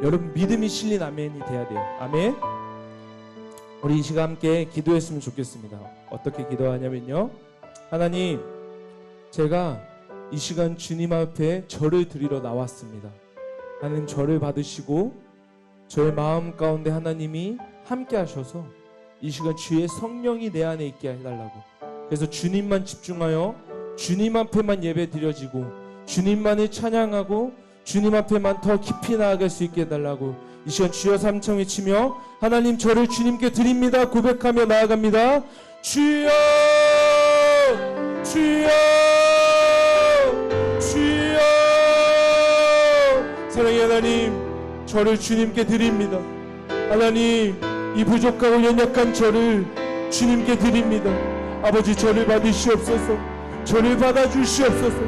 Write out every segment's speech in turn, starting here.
여러분 믿음이 실린 아멘이 돼야 돼요. 아멘. 우리 이 시간 함께 기도했으면 좋겠습니다. 어떻게 기도하냐면요, 하나님, 제가 이 시간 주님 앞에 절을 드리러 나왔습니다. 하나님, 절을 받으시고 저의 마음 가운데 하나님이 함께 하셔서 이 시간 주의 성령이 내 안에 있게 해달라고. 그래서 주님만 집중하여 주님 앞에만 예배 드려지고 주님만을 찬양하고 주님 앞에만 더 깊이 나아갈 수 있게 해달라고 이 시간 주여 삼청 외치며 하나님, 저를 주님께 드립니다 고백하며 나아갑니다. 주여, 주여, 주여. 사랑의 하나님, 저를 주님께 드립니다. 하나님, 이 부족하고 연약한 저를 주님께 드립니다. 아버지, 저를 받으시옵소서. 저를 받아주시옵소서.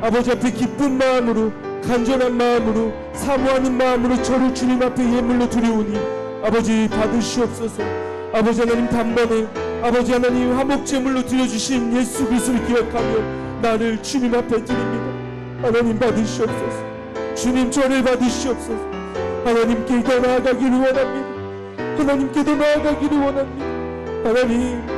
아버지 앞에 기쁜 마음으로, 간절한 마음으로, 사모하는 마음으로 저를 주님 앞에 예물로 드려오니 아버지 받으시옵소서. 아버지 하나님, 단번에 아버지 하나님 화목제물로 드려주신 예수 그리스도를 기억하며 나를 주님 앞에 드립니다. 하나님 받으시옵소서. 주님, 저를 받으시옵소서. 하나님께 더 나아가기를 원합니다. 하나님께 더 나아가기를 원합니다.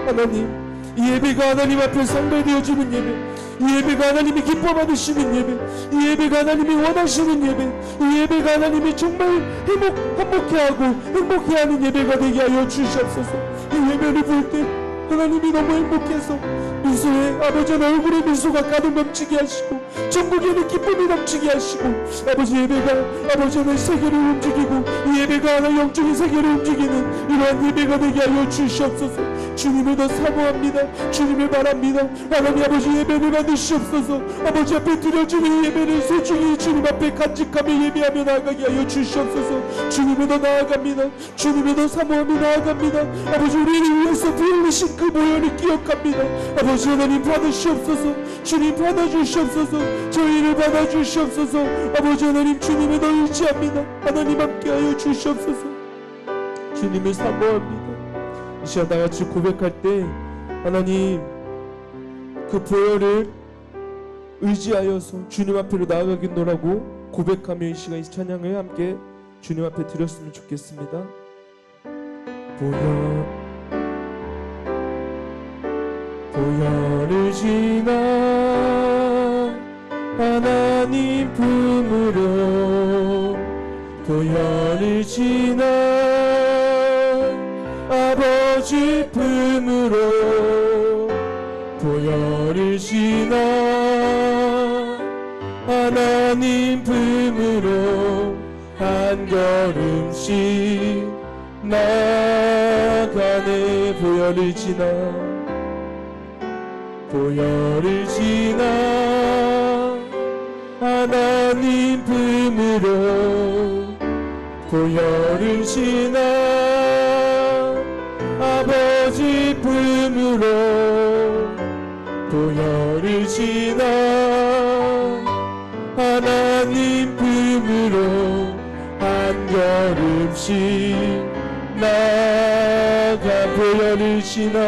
하나님, 이 예배가 하나님 앞에 상달되어지는 예배, 이 예배가 하나님이 기뻐 받으시는 예배, 이 예배가 하나님이 원하시는 예배, 이 예배가 하나님이 정말 행복해하고 행복해하는 예배가 되게 하여 주시옵소서. 이 예배를 볼 때 하나님이 너무 행복해서 미소에 아버지 얼굴에 미소가 가득 넘치게 하시고 전국에는 기쁨이 넘치게 하시고 아버지 예배가 아버지 하나의 세계를 움직이고 이 예배가 하나 영적인 세계를 움직이는 이러한 예배가 되게 하여 주시옵소서. 주님을 더 사모합니다. 주님을 바랍니다. 하나님 아버지, 예배를 받으시옵소서. 아버지 앞에 드려지는 예배를 소중히 주님 앞에 간직하며 예배하며 나아가게 하여 주시옵소서. 주님을 더 나아갑니다. 주님을 더 사모하며 나아갑니다. 아버지, 우리를 위해서 부르신 그 모연을 기억합니다. 아버지 하나님 받으시옵소서. 주님 받아주시옵소서. 저희를 받아주시옵소서. 아버지 하나님, 주님을 더 의지합니다. 하나님 함께하여 주시옵소서. 주님을 사모합니다. 이 시간 다같이 고백할 때 하나님, 그 보혈을 의지하여서 주님 앞으로 나아가겠노라고 고백하며 이 시간 이 찬양을 함께 주님 앞에 드렸으면 좋겠습니다. 보혈을 지나 하나님 품으로, 보혈을 지나 아버지 품으로, 보혈을 지나 하나님 품으로 한 걸음씩 나가네. 보혈을 지나, 보혈을 지나 하나님 품으로, 보혈을 지나 아버지 품으로, 보혈을 지나 하나님 품으로 한 걸음씩 나가. 보혈을 지나,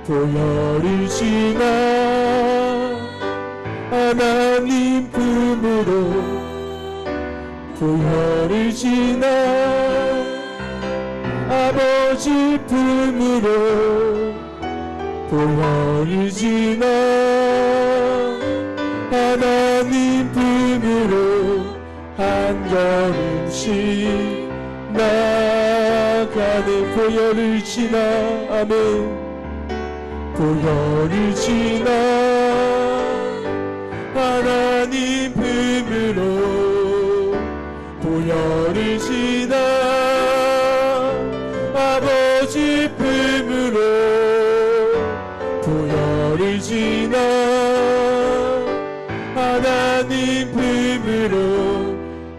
보혈을 지나 하나님 품으로, 보혈을 지나 아버지 품으로, 보혈을 지나 하나님 품으로 한 걸음씩 나가네. 보혈을 지나, 아멘. 보혈을 지나 하나님 품으로, 보혈을 지나 아버지 품으로, 보혈을 지나 하나님 품으로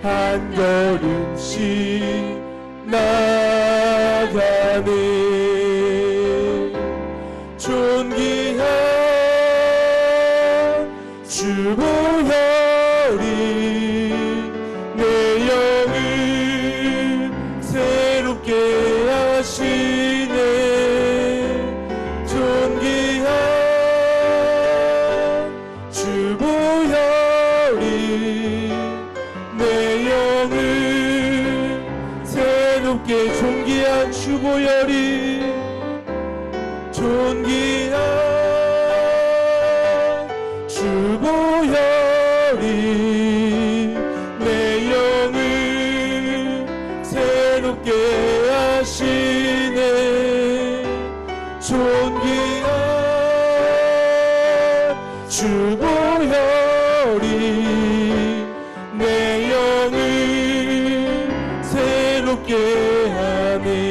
한 걸음씩 나가네. 존귀한 주 보혈이 내 영을 새롭게 하시네. 존귀한 주 보혈이 내 주보혈이 존귀한 주보혈이 내 영을 새롭게 하시네. 존귀한 주보혈이 내 영을 새롭게 하네.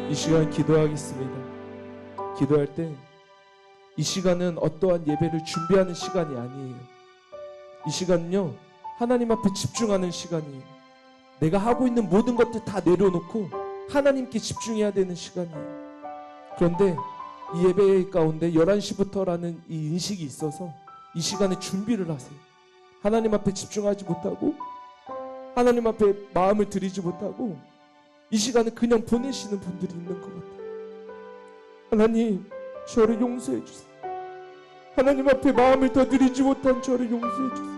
이 시간 기도하겠습니다. 기도할 때 이 시간은 어떠한 예배를 준비하는 시간이 아니에요. 이 시간은요, 하나님 앞에 집중하는 시간이에요. 내가 하고 있는 모든 것들 다 내려놓고 하나님께 집중해야 되는 시간이에요. 그런데 이 예배 가운데 11시부터라는 이 인식이 있어서 이 시간에 준비를 하세요. 하나님 앞에 집중하지 못하고 하나님 앞에 마음을 들이지 못하고 이 시간을 그냥 보내시는 분들이 있는 것 같아요. 하나님, 저를 용서해 주세요. 하나님 앞에 마음을 더 들이지 못한 저를 용서해 주세요.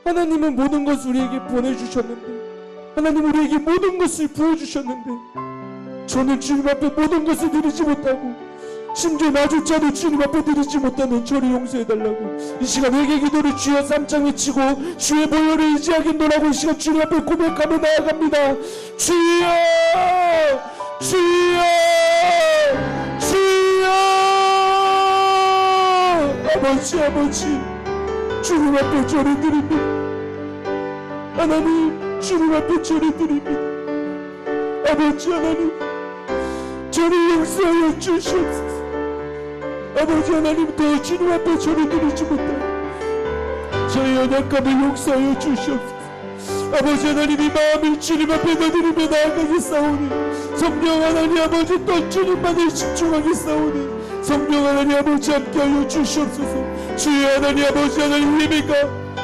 하나님은 모든 것을 우리에게 보내주셨는데, 하나님 우리에게 모든 것을 부어주셨는데, 저는 주님 앞에 모든 것을 드리지 못하고 심지어 나조차도 주님 앞에 드리지 못하는 저를 용서해달라고 이 시간 회개 기도를 주여 3장 외치고 주의 보혈을 의지하겠노라고 이 시간 주님 앞에 고백하며 나아갑니다. 주여, 주여, 주여. 아버지, 아버지, 주님 앞에 저를 드립니다. 하나님, 주님 앞에 저를 드립니다. 아버지 하나님, 저를 용서하여 주시옵소서. 아버지 하나님, 더 주님 앞에 저를 드리지 못하고 저의 연약함을 용서하여 주시옵소서. 아버지 하나님, 이 마음을 주님 앞에 드리며 나아가겠사오니 성령 하나님 아버지, 또 주님만을 집중하겠사오니 성령 하나님 아버지 함께하여 주시옵소서. 주의 하나님 아버지 하나님, 예배가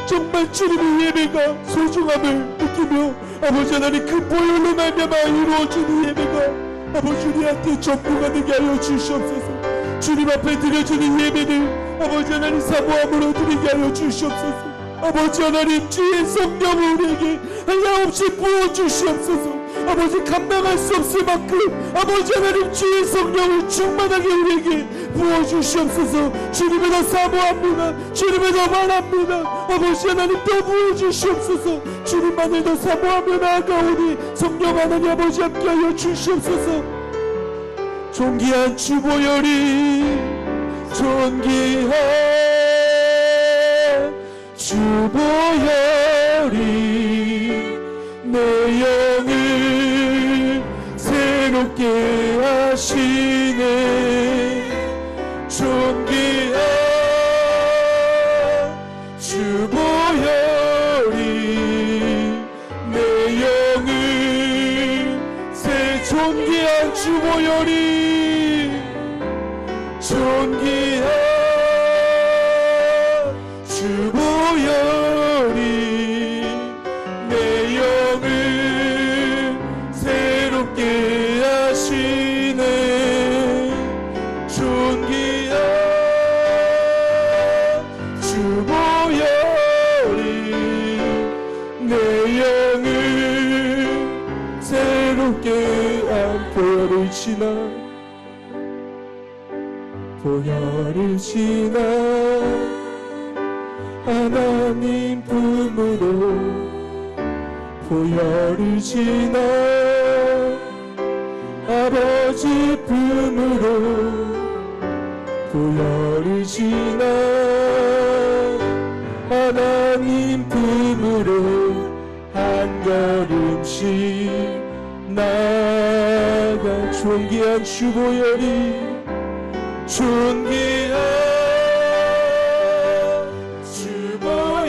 정말 주님의 예배가 소중함을 느끼며 아버지 하나님, 그 보혈로 말미암아 이루어지는 예배가 아버지 우리한테 전부가 되게 하여 주시옵소서. 주님 앞에 드려지는 예배를 아버지 하나님 사모함으로 드리게 하여 주시옵소서. 아버지 하나님, 주의 성령을 우리에게 한량없이 부어주시옵소서. 아버지, 감당할 수 없을 만큼 아버지 하나님 주의 성령을 충만하게 우리에게 부어주시옵소서. 주님을 더 사모합니다. 주님을 더 바랍니다. 아버지 하나님, 더 부어주시옵소서. 주님만을 더 사모하며 나아가오니 성령 하나님 아버지 함께하여 주시옵소서. 존귀한 주보혈이 존귀한 주보혈이 내 영을 새롭게 하시네. 존귀한 주보혈이 내 영을 존귀한 주보혈이 존귀한 주보혈이 내 영을 새롭게 하시네. 존귀한 주보혈이 내 영을 새롭게 한 보혈을 지나 보혈을 지나 하나님 품으로 보혈을 지나 아버지 품으로 보혈을 지나 하나님 품으로 한 걸음씩 나아가 존귀한 주보혈이 존귀한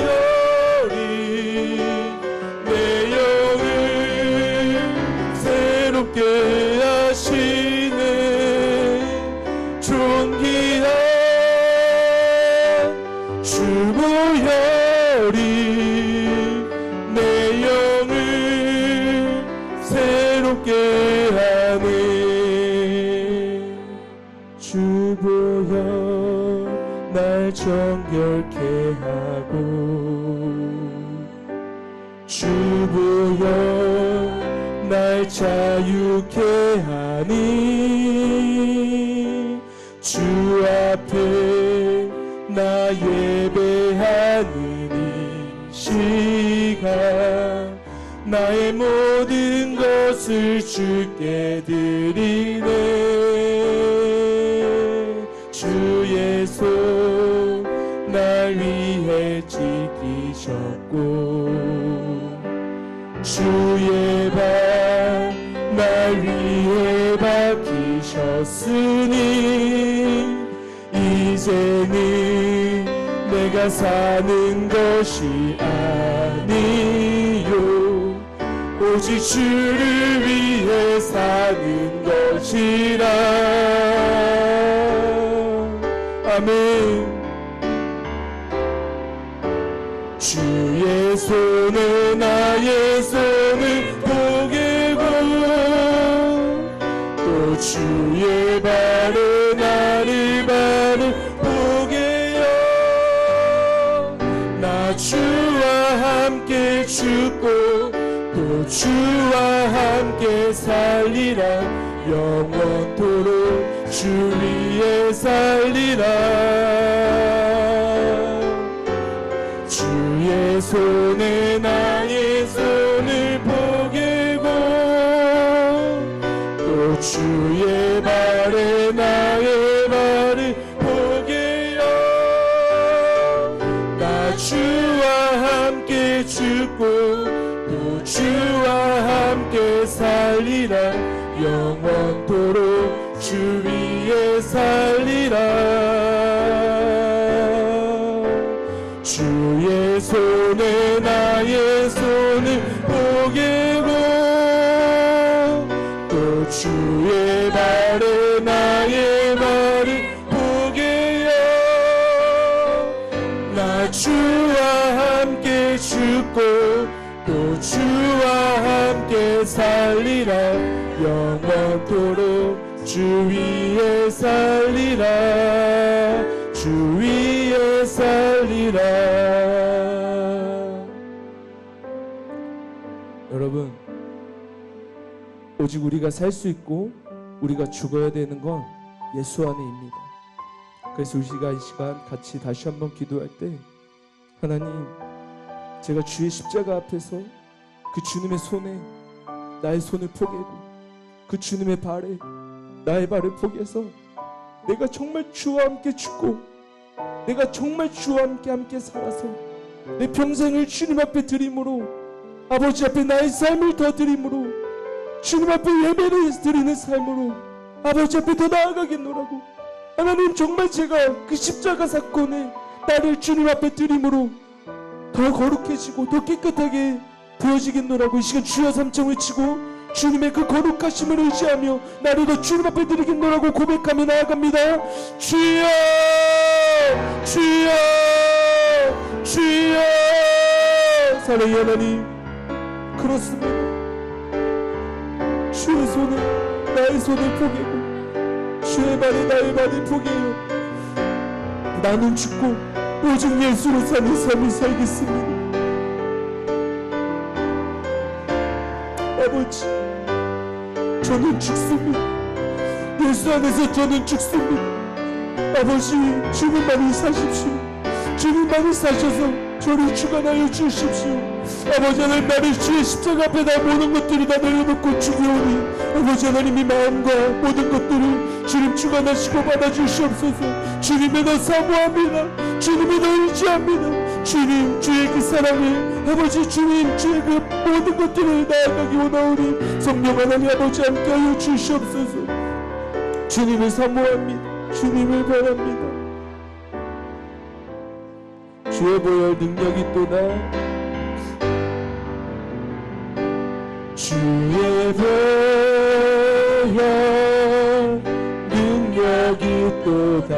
주보혈이 내 영을 새롭게 하시네. 존귀한 주보혈이 내 영을 새롭게 하네. 주보혈 날 정결케 하고 주보혈 날 자유케 하니 주 앞에 나 예배하는 이 시간 나의 모든 것을 주께 드리네 주의 손 날 위해 지키셨고 주의 발 날 위해 박히셨으니 이제는 내가 사는 것이 아니요 오직 주를 위해 사는 것이라 아멘 주의 손에 나의 손을 포개고 또 주의 발에 나를 발을 포개요 나 주와 함께 죽고 또 주와 함께 살리라 영원토록 주 위에 살리라 주의 손에 나의 손을 포개고 또 주의 발에 나의 발을 포개요 나 주와 함께 죽고 또 주와 함께 살리라 영원토록 주 위에 살리라 주의 손에 나의 손을 포개고 또 주의 발에 나의 발을 포개요 나 주와 함께 죽고 또 주와 함께 살리라 영원토록 주 위에 살리라 주 위에 살리라 여러분 오직 우리가 살 수 있고 우리가 죽어야 되는 건 예수 안에입니다. 그래서 우리가 이 시간 같이 다시 한번 기도할 때 하나님 제가 주의 십자가 앞에서 그 주님의 손에 나의 손을 포개고 그 주님의 발에 나의 발을 포개서 내가 정말 주와 함께 죽고 내가 정말 주와 함께 살아서 내 평생을 주님 앞에 드림으로 아버지 앞에 나의 삶을 더 드림으로 주님 앞에 예배를 드리는 삶으로 아버지 앞에 더 나아가겠노라고 하나님 정말 제가 그 십자가 사건에 나를 주님 앞에 드림으로 더 거룩해지고 더 깨끗하게 되어지겠노라고 이 시간 주여 삼창 외치고 주님의 그 거룩하심을 의지하며 나를 더 주님 앞에 드리겠노라고 고백하며 나아갑니다. 주여 주여 주여 사랑의 하나님 그렇습니다. 주의 손에 나의 손을 포개고 주의 발에 나의 발을 포개요 나는 죽고 오직 예수로 사는 삶을 살겠습니다. 아버지 저는 죽습니다. 예수 안에서 저는 죽습니다. 아버지 주님만이 사십시오. 주님만이 사셔서 저를 주관하여 주십시오. 아버지 하나님 나를 주의 십자가 앞에 나 모든 것들을 다 내려놓고 죽여오니 아버지 하나님 이 마음과 모든 것들을 주님 주관하시고 받아주시옵소서. 주님의 더 사모합니다. 주님의 더 의지합니다. 주님 주의 그 사랑에 아버지 주님 주의 그 모든 것들을 나아가기 원하오니 성령 하나님 아버지 함께하여 주시옵소서. 주님을 사모합니다. 주님을 바랍니다. 주의 보혈 능력이 또다 주의 보혈 능력이 또다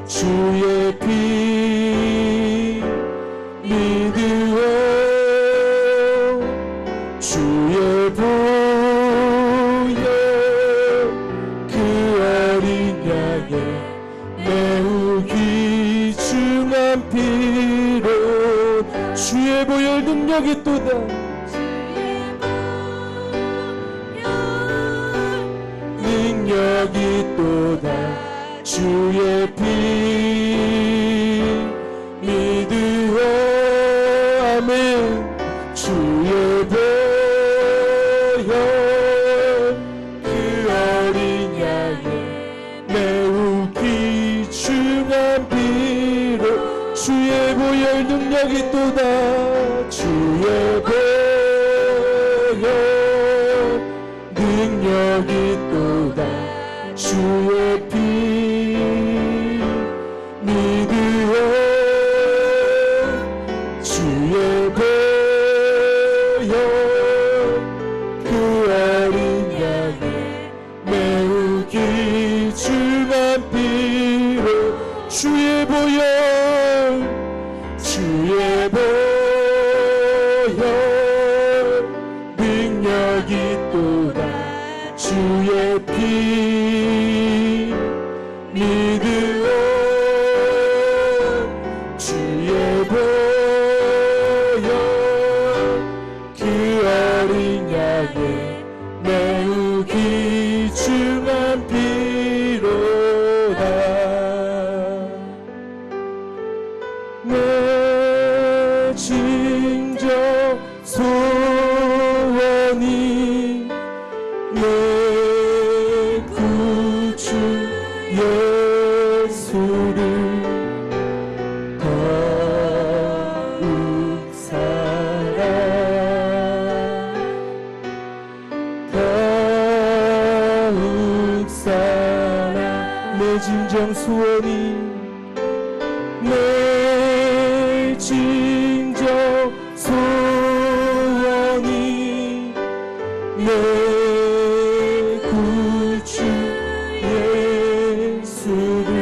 주의 피 믿으오 주의 보혈 그 어린 양의 매우 귀중한 피로 주의 보혈 능력이 또다 능력이 또다 주의 피 믿으오 아멘 주의 보혈 그 어린 양의 매우 귀중한 피로 주의 보혈 능력이 또다 주의 보혈 능력이 또다 주의 피 믿으오 주의 보혈 그 어린 양의 매우 귀중한 피로 주의 보혈 능력이 또다 주의 피 믿으오 주의 보혈 그 어린 양의 매우 귀중한 피로다 내 진정 소원이 내 구주 예수를 더욱 사랑 더욱 사랑 내 진정 소원이 내 진정 소원이 내 구주 예수를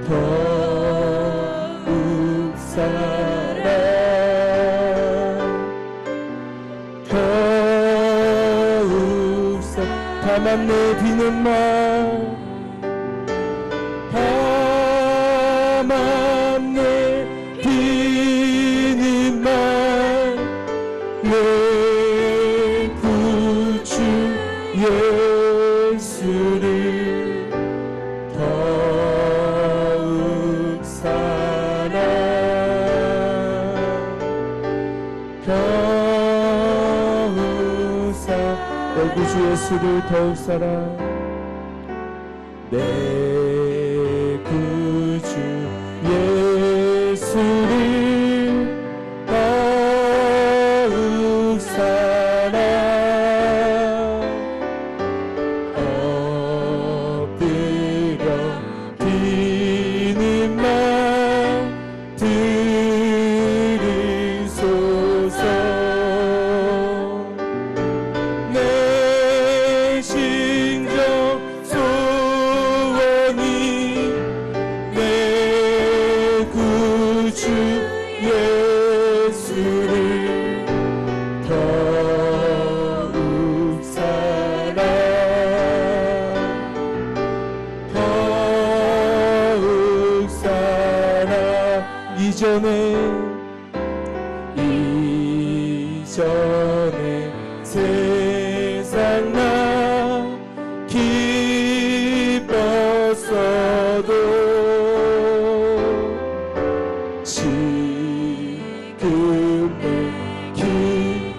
더욱 사랑 더욱 사랑 다만 내 비는 말 다만 내 비는 말 내 구주 예수를 더욱 사랑 더욱 사랑 내 구주 예수를 더욱 사랑 내 구주 예수를 더욱 사랑 엎드려 비는 말 들으소서 내 심정 소원이 내 구주 예수를 더욱 사랑 더욱 사랑 이전에 세상 나 기뻤어도 지금의 기쁨은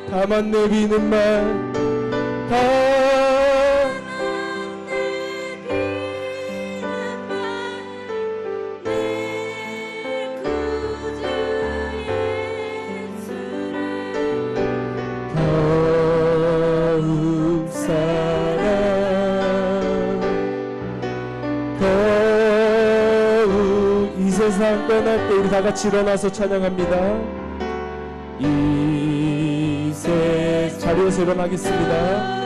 다만 내비는 말 더욱 사랑 더욱 이 세상 떠날 때 우리 다 같이 일어나서 찬양합니다. 이 세 자리에서 일어나겠습니다.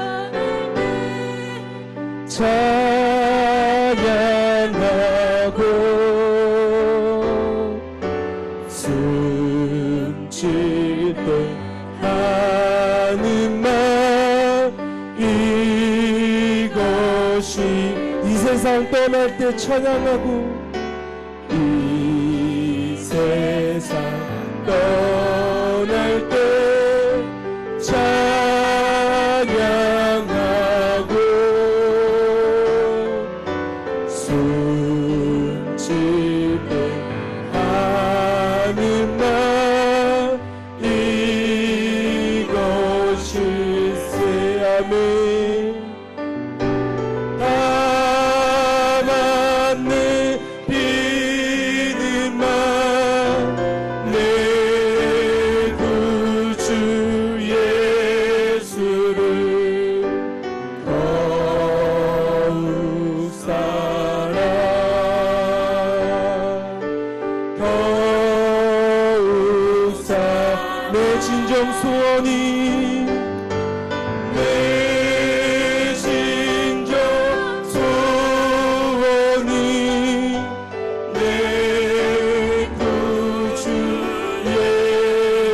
찬양하고 숨질 때 하는 말 이것이 이 세상 떠날 때 찬양하고 이 세상 떠날 소원이 내 진정 소원이 내 구주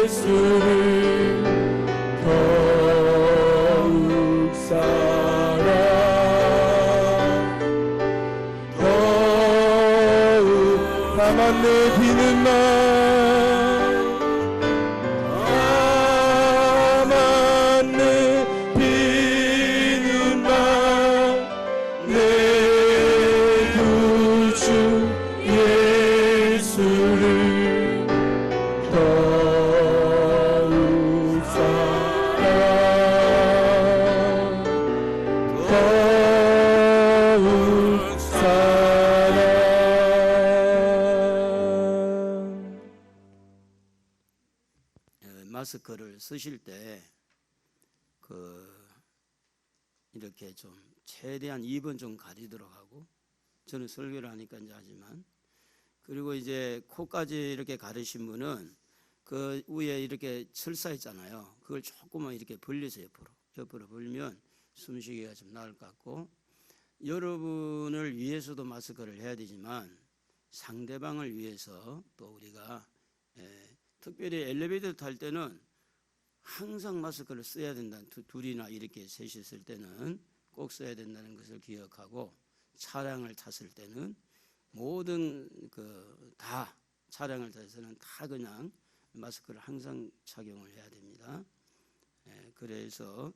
예수를 더욱 사랑 더욱 다만 내 비는 날 마스크를 쓰실 때 이렇게 좀 최대한 입은 좀 가리도록 하고, 저는 설교를 하니까 이제 하지만, 그리고 이제 코까지 이렇게 가르신 분은 그 위에 이렇게 철사 있잖아요. 그걸 조금만 이렇게 벌려서 옆으로 벌면 숨쉬기가 좀 나을 것 같고, 여러분을 위해서도 마스크를 해야 되지만 상대방을 위해서 또 우리가 특별히 엘리베이터 탈 때는 항상 마스크를 써야 된다. 둘이나 이렇게 셋이 있을 때는 꼭 써야 된다는 것을 기억하고, 차량을 탔을 때는 모든 다 차량을 타서는 다 그냥 마스크를 항상 착용을 해야 됩니다. 그래서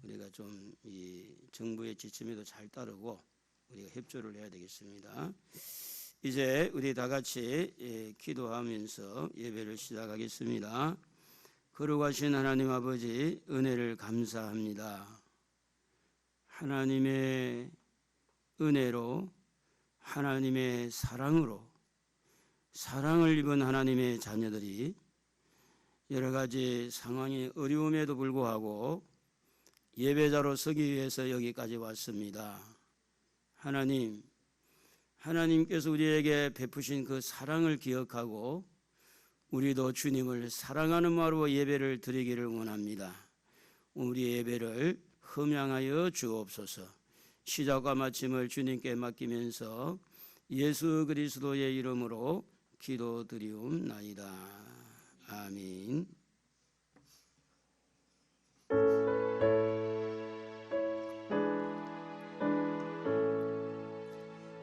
우리가 좀 이 정부의 지침에도 잘 따르고 우리가 협조를 해야 되겠습니다. 이제 우리 다 같이 기도하면서 예배를 시작하겠습니다. 거룩하신 하나님 아버지, 은혜를 감사합니다. 하나님의 은혜로, 하나님의 사랑으로, 사랑을 입은 하나님의 자녀들이 여러 가지 상황이 어려움에도 불구하고 예배자로 서기 위해서 여기까지 왔습니다. 하나님께서 우리에게 베푸신 그 사랑을 기억하고 우리도 주님을 사랑하는 마음으로 예배를 드리기를 원합니다. 우리 예배를 흠양하여 주옵소서. 시작과 마침을 주님께 맡기면서 예수 그리스도의 이름으로 기도드리옵나이다. 아멘.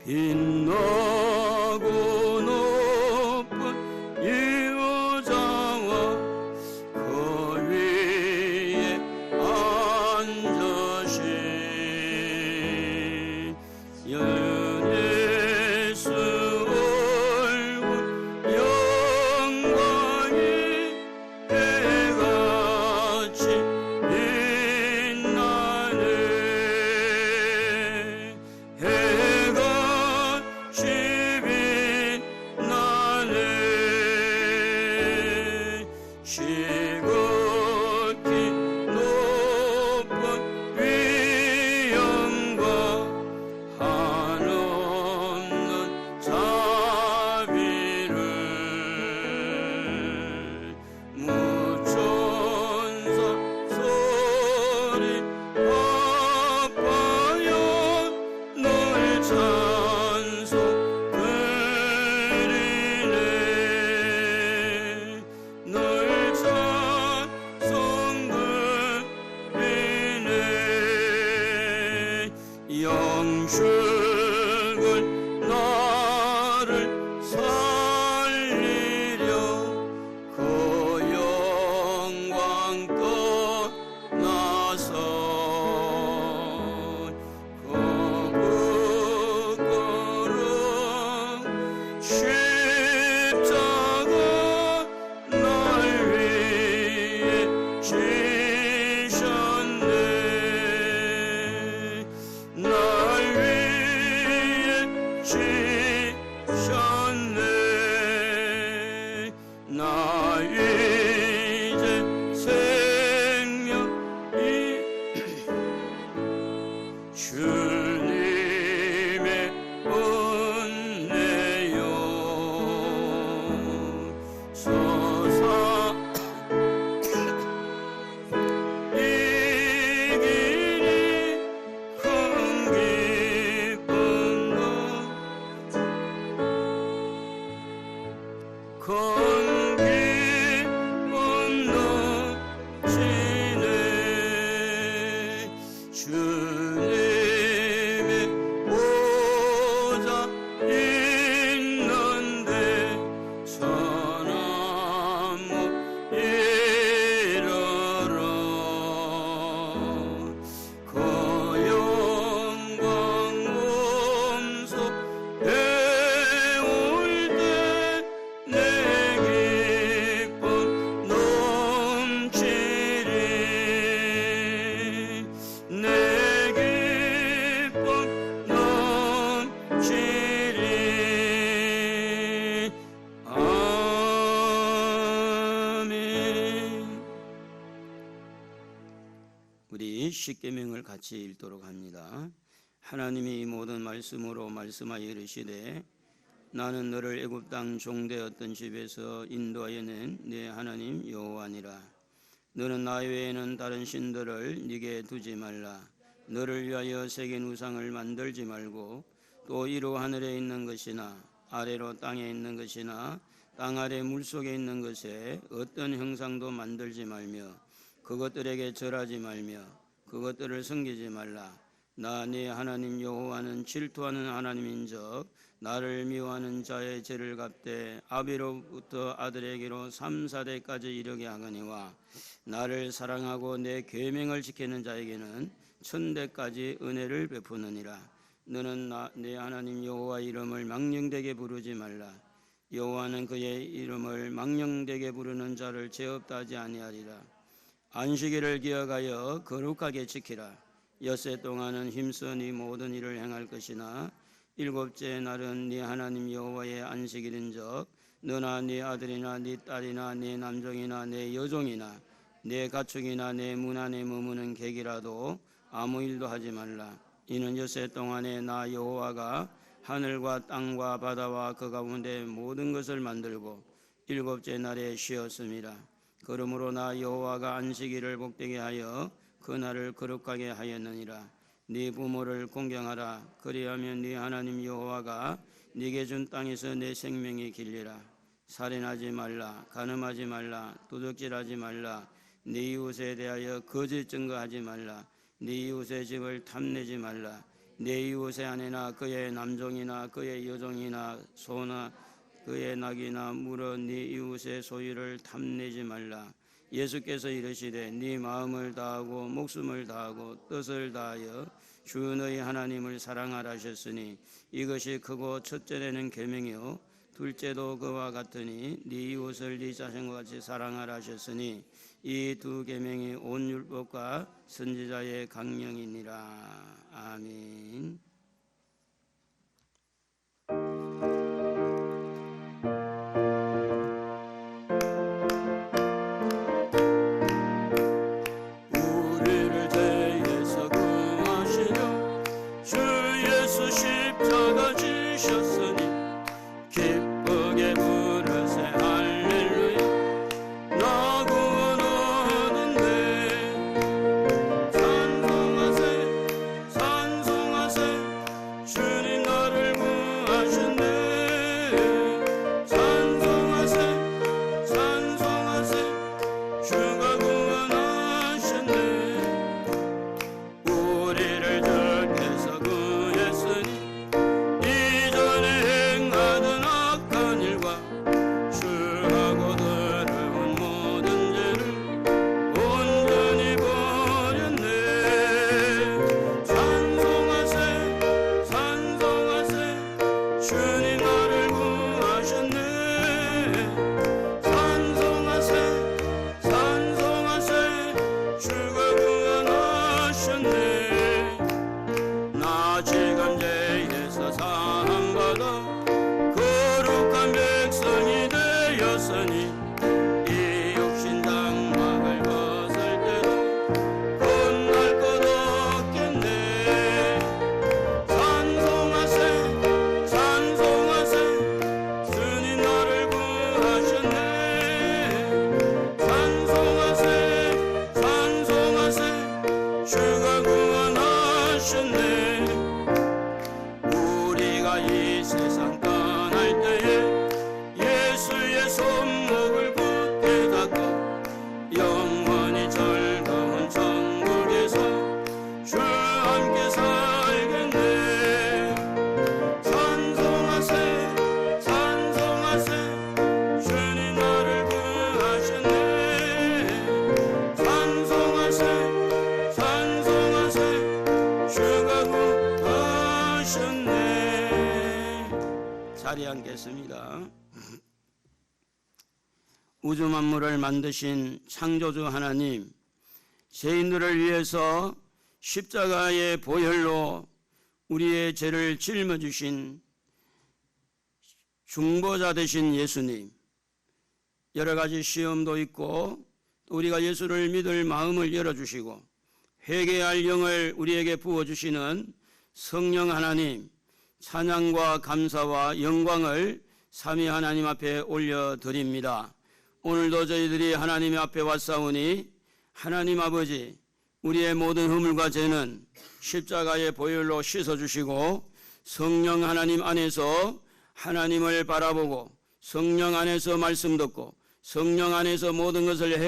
빛나고 높은 이 의자와 그 위에 앉으신 예수 얼굴 영광이 해같이 빛나네. 시극히 높은 위엄과 하늘 십계명을 같이 읽도록 합니다. 하나님이 이 모든 말씀으로 말씀하여 이르시되 나는 너를 애굽 땅 종되었던 집에서 인도하여 낸 네 하나님 여호와니라. 너는 나 외에는 다른 신들을 네게 두지 말라. 너를 위하여 새긴 우상을 만들지 말고 또 위로 하늘에 있는 것이나 아래로 땅에 있는 것이나 땅 아래 물속에 있는 것에 어떤 형상도 만들지 말며 그것들에게 절하지 말며 그것들을 섬기지 말라. 나 네 하나님 여호와는 질투하는 하나님인즉 나를 미워하는 자의 죄를 갚되 아비로부터 아들에게로 3, 4대까지 이르게 하거니와 나를 사랑하고 내 계명을 지키는 자에게는 1000대까지 은혜를 베푸느니라. 너는 내 하나님 여호와 이름을 망령되게 부르지 말라. 여호와는 그의 이름을 망령되게 부르는 자를 죄 없다 하지 아니하리라. 안식일을 기억하여 거룩하게 지키라. 엿새 동안은 힘써 네 모든 일을 행할 것이나 일곱째 날은 네 하나님 여호와의 안식일인즉 너나 네 아들이나 네 딸이나 네 남종이나 네 여종이나 네 가축이나 네 문 안에 머무는 객이라도 아무 일도 하지 말라. 이는 엿새 동안에 나 여호와가 하늘과 땅과 바다와 그 가운데 모든 것을 만들고 일곱째 날에 쉬었음이라. 그러므로 나 여호와가 안식일을 복되게 하여 그 날을 거룩하게 하였느니라. 네 부모를 공경하라. 그리하면 네 하나님 여호와가 네게 준 땅에서 내 생명이 길리라. 살인하지 말라. 간음하지 말라. 도둑질하지 말라. 네 이웃에 대하여 거짓 증거하지 말라. 네 이웃의 집을 탐내지 말라. 네 이웃의 아내나 그의 남종이나 그의 여종이나 소나 그의 낙이나 물어 네 이웃의 소유를 탐내지 말라. 예수께서 이르시되 네 마음을 다하고 목숨을 다하고 뜻을 다하여 주 너희 하나님을 사랑하라 하셨으니 이것이 크고 첫째는 계명이요 둘째도 그와 같으니 네 이웃을 네 자신과 같이 사랑하라 하셨으니 이 두 계명이 온 율법과 선지자의 강령이니라. 아멘. 우리를 대해서 구하시려 주 예수 십자가 지셨으니 기쁘게 부르세 할렐루야. 나 구원 얻었네. 찬송하세 찬송하세 주님 나를 구하셨네. 찬송하세 찬송하세 주가 구원하셨네. 우리를 적해서 구했으니 이전에 행하던 악한 일과 주하고 더러운 모든 죄를 온전히 버렸네. 찬송하세 찬송하세 주님 나를 구하셨네. 찬송하세 찬송하세 주가 구원하셨네. 나 지금 죄에서 사함받아 거룩한 백성이 되었으니 이 육신 장막을 벗을 때도 끝날 것 없겠네. 찬송하세 찬송하세 주님 나를 구하셨네. 찬송하세 찬송하세 주가 구원하셨네. 우리가 이 세상 떠날 때에 예수의 손목을 굳게 잡고 영원히 즐거운 천국에서 주와 함께 살겠네. 찬송하세 찬송하세 주님 나를 구하셨네. 찬송하세 찬송하세 주가 구하셨네. 자리에 앉겠습니다. 우주 만물을 만드신 창조주 하나님, 죄인들을 위해서 십자가의 보혈로 우리의 죄를 짊어주신 중보자 되신 예수님, 여러 가지 시험도 있고 또 우리가 예수를 믿을 마음을 열어주시고 회개할 영을 우리에게 부어주시는 성령 하나님, 찬양과 감사와 영광을 삼위 하나님 앞에 올려드립니다. 오늘도 저희들이 하나님 앞에 왔사오니 하나님 아버지, 우리의 모든 허물과 죄는 십자가의 보혈로 씻어주시고 성령 하나님 안에서 하나님을 바라보고 성령 안에서 말씀 듣고 성령 안에서 모든 것을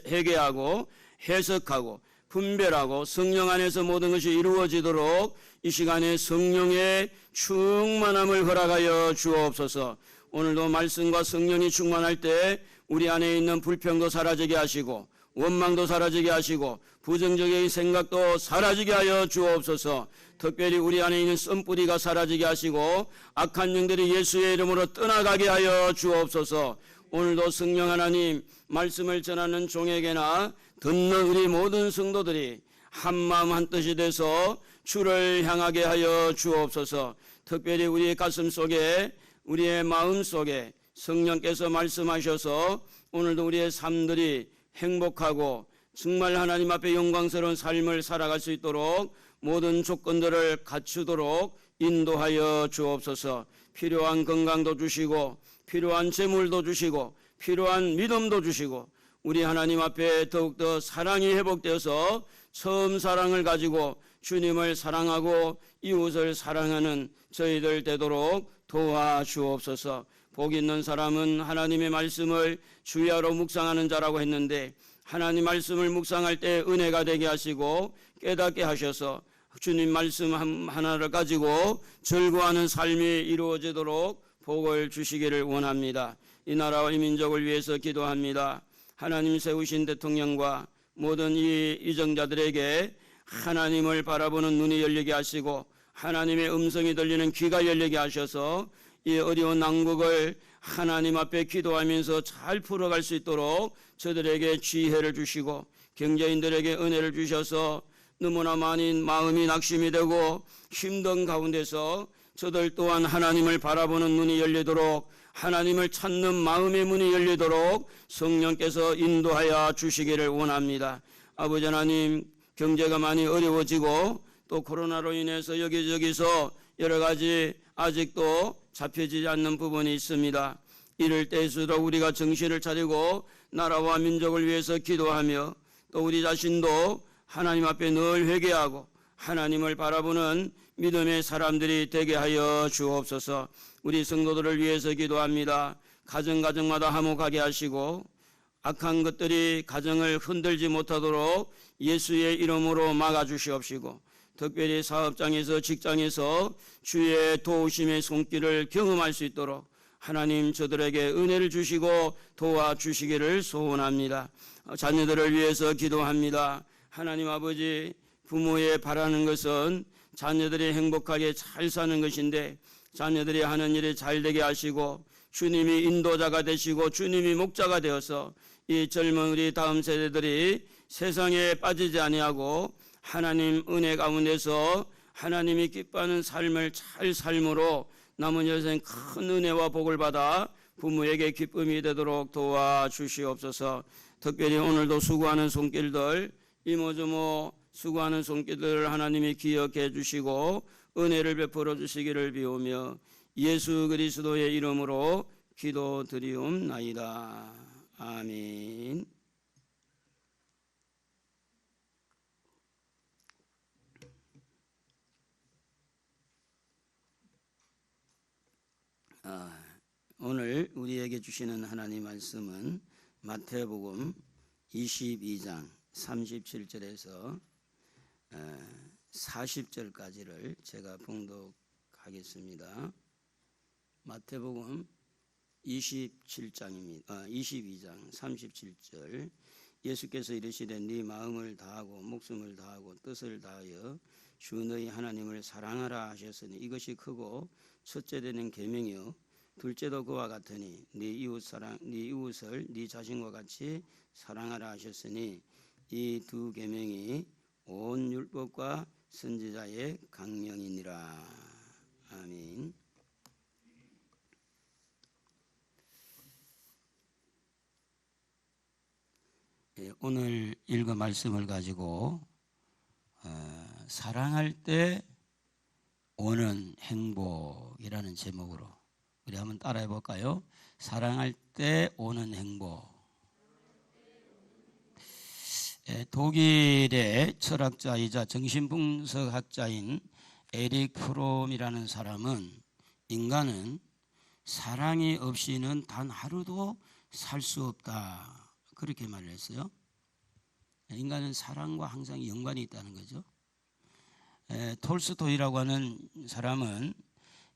회개하고 해석하고 분별하고 성령 안에서 모든 것이 이루어지도록 이 시간에 성령의 충만함을 허락하여 주옵소서. 오늘도 말씀과 성령이 충만할 때 우리 안에 있는 불평도 사라지게 하시고 원망도 사라지게 하시고 부정적인 생각도 사라지게 하여 주옵소서. 특별히 우리 안에 있는 썬뿌리가 사라지게 하시고 악한 영들이 예수의 이름으로 떠나가게 하여 주옵소서. 오늘도 성령 하나님 말씀을 전하는 종에게나 듣는 우리 모든 성도들이 한마음 한뜻이 돼서 주를 향하게 하여 주옵소서. 특별히 우리의 가슴 속에 우리의 마음 속에 성령께서 말씀하셔서 오늘도 우리의 삶들이 행복하고 정말 하나님 앞에 영광스러운 삶을 살아갈 수 있도록 모든 조건들을 갖추도록 인도하여 주옵소서. 필요한 건강도 주시고 필요한 재물도 주시고 필요한 믿음도 주시고 우리 하나님 앞에 더욱더 사랑이 회복되어서 처음 사랑을 가지고 주님을 사랑하고 이웃을 사랑하는 저희들 되도록 도와주옵소서. 복 있는 사람은 하나님의 말씀을 주야로 묵상하는 자라고 했는데 하나님 말씀을 묵상할 때 은혜가 되게 하시고 깨닫게 하셔서 주님 말씀 하나를 가지고 즐거워하는 삶이 이루어지도록 복을 주시기를 원합니다. 이 나라와 이 민족을 위해서 기도합니다. 하나님 세우신 대통령과 모든 이 이정자들에게 하나님을 바라보는 눈이 열리게 하시고 하나님의 음성이 들리는 귀가 열리게 하셔서 이 어려운 난국을 하나님 앞에 기도하면서 잘 풀어갈 수 있도록 저들에게 지혜를 주시고 경제인들에게 은혜를 주셔서 너무나 많은 마음이 낙심이 되고 힘든 가운데서 저들 또한 하나님을 바라보는 눈이 열리도록 하나님을 찾는 마음의 문이 열리도록 성령께서 인도하여 주시기를 원합니다. 아버지 하나님, 경제가 많이 어려워지고 또 코로나로 인해서 여기저기서 여러 가지 아직도 잡혀지지 않는 부분이 있습니다. 이럴 때일수록 우리가 정신을 차리고 나라와 민족을 위해서 기도하며 또 우리 자신도 하나님 앞에 늘 회개하고 하나님을 바라보는 믿음의 사람들이 되게 하여 주옵소서. 우리 성도들을 위해서 기도합니다. 가정마다 화목하게 하시고 악한 것들이 가정을 흔들지 못하도록 예수의 이름으로 막아주시옵시고 특별히 사업장에서 직장에서 주의 도우심의 손길을 경험할 수 있도록 하나님 저들에게 은혜를 주시고 도와주시기를 소원합니다. 자녀들을 위해서 기도합니다. 하나님 아버지, 부모의 바라는 것은 자녀들이 행복하게 잘 사는 것인데 자녀들이 하는 일이 잘 되게 하시고 주님이 인도자가 되시고 주님이 목자가 되어서 이 젊은 우리 다음 세대들이 세상에 빠지지 아니하고 하나님 은혜 가운데서 하나님이 기뻐하는 삶을 잘 삶으로 남은 여생 큰 은혜와 복을 받아 부모에게 기쁨이 되도록 도와주시옵소서. 특별히 오늘도 수고하는 손길들, 이모저모 수고하는 손길들을 하나님이 기억해 주시고 은혜를 베풀어 주시기를 비우며 예수 그리스도의 이름으로 기도드리옵나이다. 아멘. 오늘 우리에게 주시는 하나님 말씀은 마태복음 22장 37절에서 40절까지를 제가 봉독하겠습니다. 마태복음 22장 37절. 예수께서 이르시되 네 마음을 다하고 목숨을 다하고 뜻을 다하여 주 너희 하나님을 사랑하라 하셨으니 이것이 크고 첫째 되는 계명이요 둘째도 그와 같으니 네 이웃을 네 자신과 같이 사랑하라 하셨으니 이 두 계명이 온 율법과 선지자의 강령이니라. 아멘. 오늘 읽은 말씀을 가지고 사랑할 때 오는 행복이라는 제목으로 우리 한번 따라해 볼까요? 사랑할 때 오는 행복. 독일의 철학자이자 정신분석학자인 에릭 프롬이라는 사람은 인간은 사랑이 없이는 단 하루도 살 수 없다, 그렇게 말을 했어요. 인간은 사랑과 항상 연관이 있다는 거죠. 톨스토이라고 하는 사람은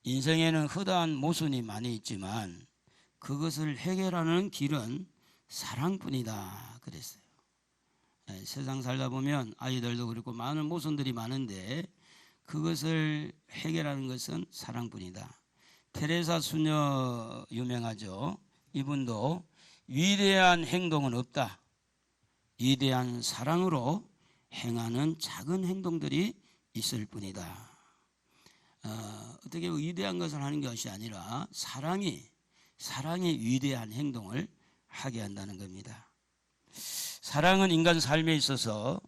인생에는 허다한 모순이 많이 있지만 그것을 해결하는 길은 사랑뿐이다 그랬어요. 세상 살다 보면 아이들도 그렇고 많은 모순들이 많은데 그것을 해결하는 것은 사랑뿐이다. 테레사 수녀 유명하죠. 이분도 위대한 행동은 없다. 위대한 사랑으로 행하는 작은 행동들이 있을 뿐이다. 어떻게 위대한 것을 하는 것이 아니라 사랑이 위대한 행동을 하게 한다는 겁니다. 사랑은 인간 삶에 있어서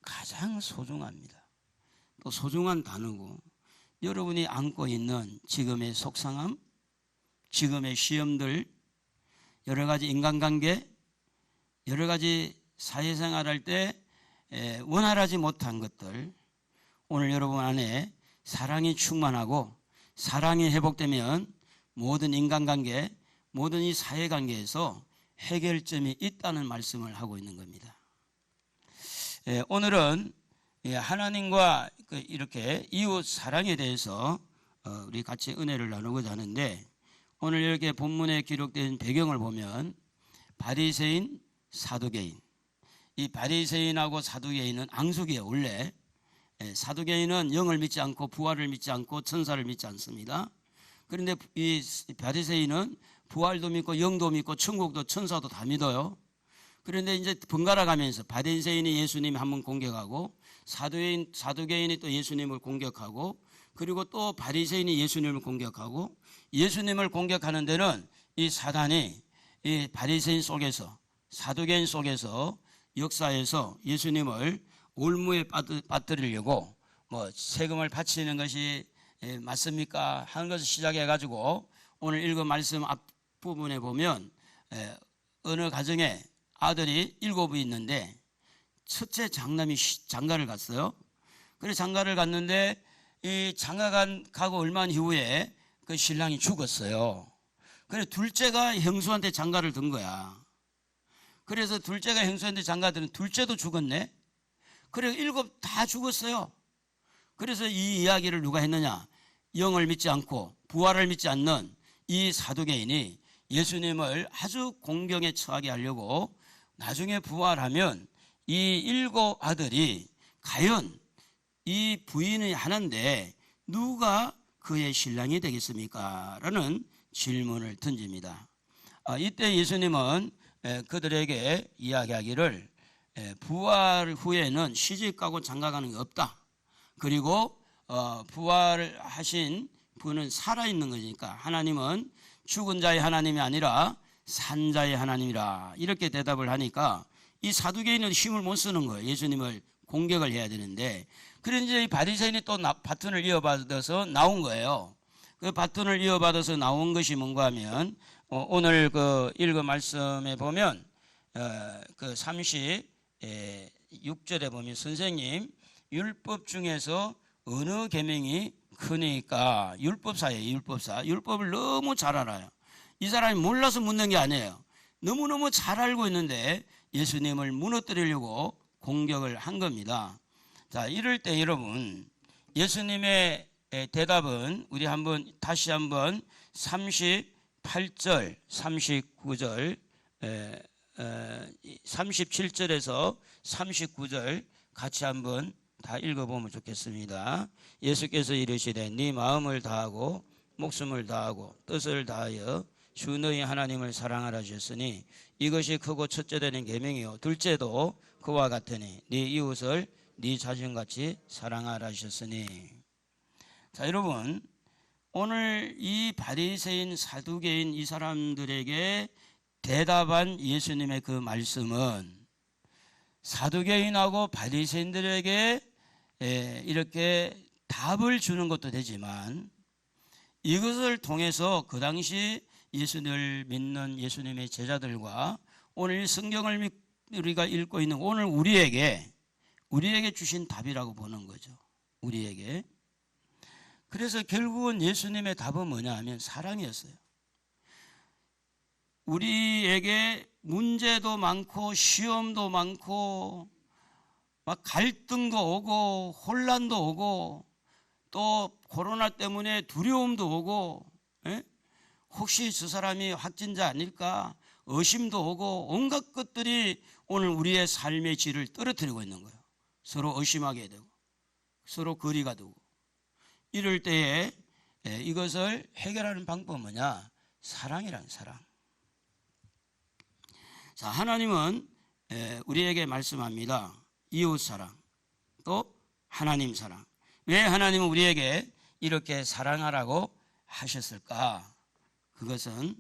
가장 소중합니다. 또 소중한 단어고, 여러분이 안고 있는 지금의 속상함, 지금의 시험들, 여러 가지 인간관계, 여러 가지 사회생활할 때 원활하지 못한 것들, 오늘 여러분 안에 사랑이 충만하고 사랑이 회복되면 모든 인간관계, 모든 이 사회관계에서 해결점이 있다는 말씀을 하고 있는 겁니다. 오늘은 하나님과 이렇게 이웃 사랑에 대해서 우리 같이 은혜를 나누고자 하는데, 오늘 이렇게 본문에 기록된 배경을 보면 바리새인, 사두개인, 이 바리새인하고 사두개인은 앙숙이에요. 원래 사두개인은 영을 믿지 않고 부활을 믿지 않고 천사를 믿지 않습니다. 그런데 이 바리새인은 부활도 믿고 영도 믿고 천국도 천사도 다 믿어요. 그런데 이제 번갈아 가면서 바리새인이 예수님 한번 공격하고 사두개인이 또 예수님을 공격하고, 그리고 또 바리새인이 예수님을 공격하고, 예수님을 공격하는 데는 이 사단이 이 바리새인 속에서, 사두개인 속에서 역사에서 예수님을 올무에 빠뜨리려고 세금을 바치는 것이 맞습니까 하는 것을 시작해 가지고 오늘 읽은 말씀 앞부분에 보면 어느 가정에 아들이 7이 있는데 첫째 장남이 장가를 갔어요. 그래서 장가를 갔는데 이 장가가 가고 얼마 후에 그 신랑이 죽었어요. 그래서 둘째가 형수한테 장가를 든 거야. 그래서 둘째가 형수한테 장가들은 둘째도 죽었네. 그래서 7 다 죽었어요. 그래서 이 이야기를 누가 했느냐? 영을 믿지 않고 부활을 믿지 않는 이 사두개인이 예수님을 아주 공경에 처하게 하려고 나중에 부활하면 이 7 아들이 과연 이 부인이 하나인데 누가 그의 신랑이 되겠습니까? 라는 질문을 던집니다. 이때 예수님은 그들에게 이야기하기를 부활 후에는 시집가고 장가가는 게 없다. 그리고 부활하신 분은 살아있는 거니까 하나님은 죽은 자의 하나님이 아니라 산 자의 하나님이라, 이렇게 대답을 하니까 이 사두개인은 힘을 못 쓰는 거예요. 예수님을 공격을 해야 되는데. 그래서 이제 이 바리새인이 또 바톤을 이어받아서 나온 거예요. 그 바톤을 이어받아서 나온 것이 뭔가 하면 오늘 그 읽은 말씀에 보면 그 36절에 보면 선생님 율법 중에서 어느 계명이 크니까, 율법사예요. 율법사. 율법을 너무 잘 알아요. 이 사람이 몰라서 묻는 게 아니에요. 너무너무 잘 알고 있는데 예수님을 무너뜨리려고 공격을 한 겁니다. 자, 이럴 때 여러분, 예수님의 대답은 우리 다시 한번 38절, 39절, 37절에서 39절 같이 한번 다 읽어보면 좋겠습니다. 예수께서 이르시되 네 마음을 다하고 목숨을 다하고 뜻을 다하여 주 너희 하나님을 사랑하라 하셨으니 이것이 크고 첫째 되는 계명이요 둘째도 그와 같으니 네 이웃을 네 자신같이 사랑하라 하셨으니. 자, 여러분, 오늘 이 바리새인, 사두개인 이 사람들에게 대답한 예수님의 그 말씀은 사두개인하고 바리새인들에게 이렇게 답을 주는 것도 되지만 이것을 통해서 그 당시 예수님을 믿는 예수님의 제자들과 오늘 성경을 우리가 읽고 있는 오늘 우리에게 주신 답이라고 보는 거죠. 우리에게. 그래서 결국은 예수님의 답은 뭐냐 하면 사랑이었어요. 우리에게 문제도 많고 시험도 많고 막 갈등도 오고 혼란도 오고 또 코로나 때문에 두려움도 오고 혹시 저 사람이 확진자 아닐까 의심도 오고 온갖 것들이 오늘 우리의 삶의 질을 떨어뜨리고 있는 거예요. 서로 의심하게 되고 서로 거리가 되고 이럴 때에 이것을 해결하는 방법은 뭐냐? 사랑이란 사랑. 자, 하나님은 우리에게 말씀합니다. 이웃 사랑, 또 하나님 사랑. 왜 하나님은 우리에게 이렇게 사랑하라고 하셨을까? 그것은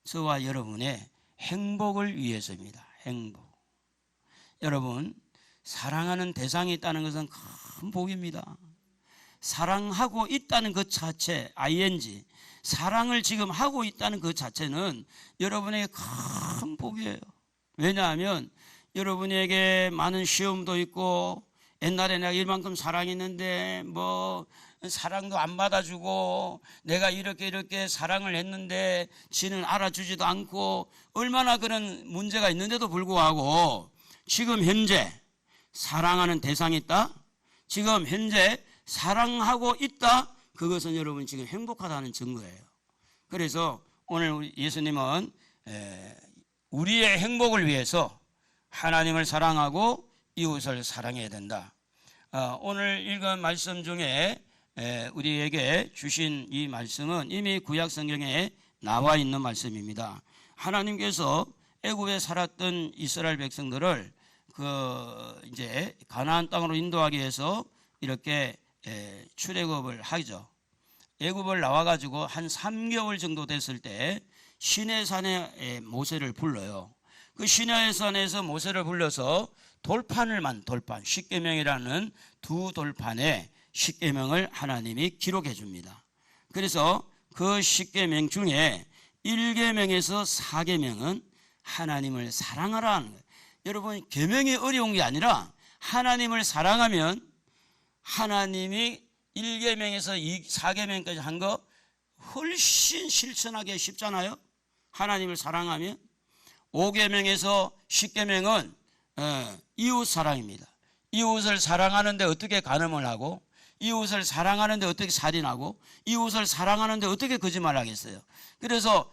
저와 여러분의 행복을 위해서입니다. 행복. 여러분, 사랑하는 대상이 있다는 것은 큰 복입니다. 사랑하고 있다는 것 자체, ing, 사랑을 지금 하고 있다는 것 자체는 여러분에게 큰 복이에요. 왜냐하면 여러분에게 많은 시험도 있고 옛날에 내가 이만큼 사랑했는데 뭐 사랑도 안 받아주고 내가 이렇게 사랑을 했는데 지는 알아주지도 않고 얼마나 그런 문제가 있는데도 불구하고 지금 현재 사랑하는 대상이 있다? 지금 현재 사랑하고 있다? 그것은 여러분 지금 행복하다는 증거예요. 그래서 오늘 예수님은 우리의 행복을 위해서 하나님을 사랑하고 이웃을 사랑해야 된다. 오늘 읽은 말씀 중에 우리에게 주신 이 말씀은 이미 구약 성경에 나와 있는 말씀입니다. 하나님께서 애굽에 살았던 이스라엘 백성들을 이제 가나안 땅으로 인도하기 위해서 이렇게 출애굽을 하죠. 애굽을 나와가지고 한 3개월 정도 됐을 때 시내산에 모세를 불러요. 그 시내산에서 모세를 불러서 돌판 십계명이라는 두 돌판에 십계명을 하나님이 기록해 줍니다. 그래서 그 십계명 중에 1계명에서 4계명은 하나님을 사랑하라는 거예요. 여러분, 계명이 어려운 게 아니라 하나님을 사랑하면 하나님이 1계명에서 4계명까지 한 거 훨씬 실천하기 쉽잖아요. 하나님을 사랑하면 5계명에서 10계명은 이웃 사랑입니다. 이웃을 사랑하는데 어떻게 간음을 하고 이웃을 사랑하는데 어떻게 살인하고 이웃을 사랑하는데 어떻게 거짓말하겠어요. 그래서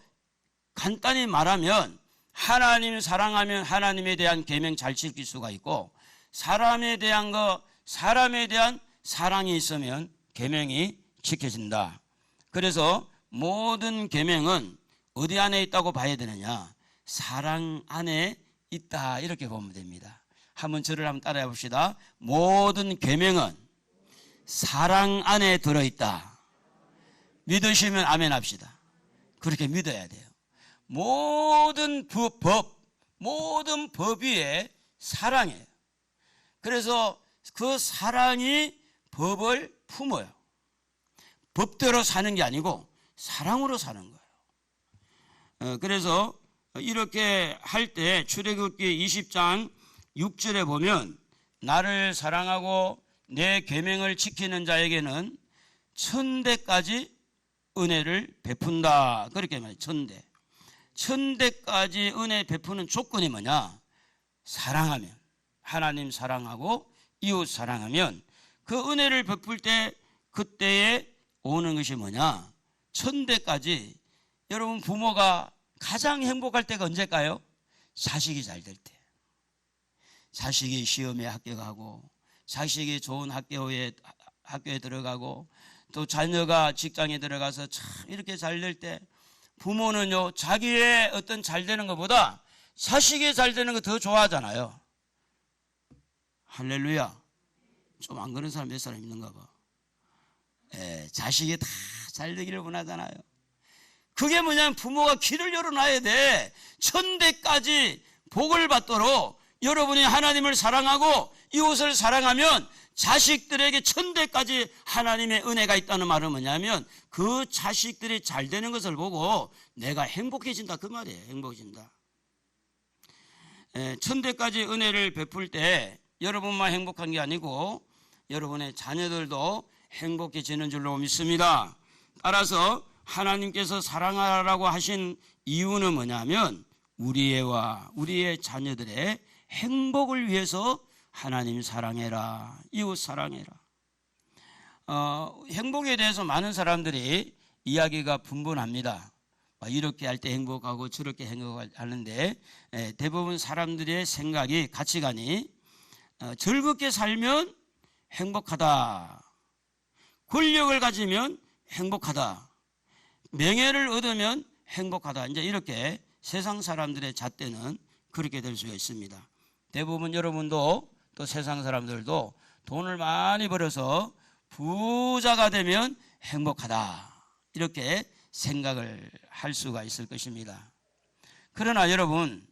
간단히 말하면 하나님을 사랑하면 하나님에 대한 계명 잘 지킬 수가 있고 사람에 대한 사랑이 있으면 계명이 지켜진다. 그래서 모든 계명은 어디 안에 있다고 봐야 되느냐? 사랑 안에 있다, 이렇게 보면 됩니다. 한번 저를 한번 따라해 봅시다. 모든 계명은 사랑 안에 들어있다. 믿으시면 아멘 합시다. 그렇게 믿어야 돼요. 모든 모든 법 위에 사랑이에요. 그래서 그 사랑이 법을 품어요. 법대로 사는 게 아니고 사랑으로 사는 거예요. 그래서 이렇게 할 때 출애굽기 20장 6절에 보면 나를 사랑하고 내 계명을 지키는 자에게는 1000대까지 은혜를 베푼다. 그렇게 말해요. 1000대. 1000대까지 은혜 베푸는 조건이 뭐냐? 사랑하면, 하나님 사랑하고 이웃 사랑하면 그 은혜를 베풀 때 그때에 오는 것이 뭐냐? 1000대까지. 여러분, 부모가 가장 행복할 때가 언제일까요? 자식이 잘 될 때. 자식이 시험에 합격하고 자식이 좋은 학교에 들어가고 또 자녀가 직장에 들어가서 참 이렇게 잘 될 때 부모는요, 자기의 어떤 잘 되는 것보다 자식이 잘 되는 거 더 좋아하잖아요. 할렐루야. 좀 안 그런 사람 몇 사람 있는가 봐. 자식이 다 잘 되기를 원하잖아요. 그게 뭐냐면 부모가 길을 열어놔야 돼. 1000대까지 복을 받도록 여러분이 하나님을 사랑하고 이웃을 사랑하면 자식들에게 천대까지 하나님의 은혜가 있다는 말은 뭐냐면 그 자식들이 잘 되는 것을 보고 내가 행복해진다 그 말이에요. 행복해진다. 천대까지 은혜를 베풀 때 여러분만 행복한 게 아니고 여러분의 자녀들도 행복해지는 줄로 믿습니다. 따라서 하나님께서 사랑하라고 하신 이유는 뭐냐면 우리 애와 우리의 자녀들의 행복을 위해서 하나님 사랑해라, 이웃 사랑해라. 행복에 대해서 많은 사람들이 이야기가 분분합니다. 이렇게 할 때 행복하고 저렇게 행복하는데 대부분 사람들의 생각이 가치관이 즐겁게 살면 행복하다, 권력을 가지면 행복하다, 명예를 얻으면 행복하다. 이제 이렇게 세상 사람들의 잣대는 그렇게 될 수가 있습니다. 대부분 여러분도 또 세상 사람들도 돈을 많이 벌어서 부자가 되면 행복하다 이렇게 생각을 할 수가 있을 것입니다. 그러나 여러분,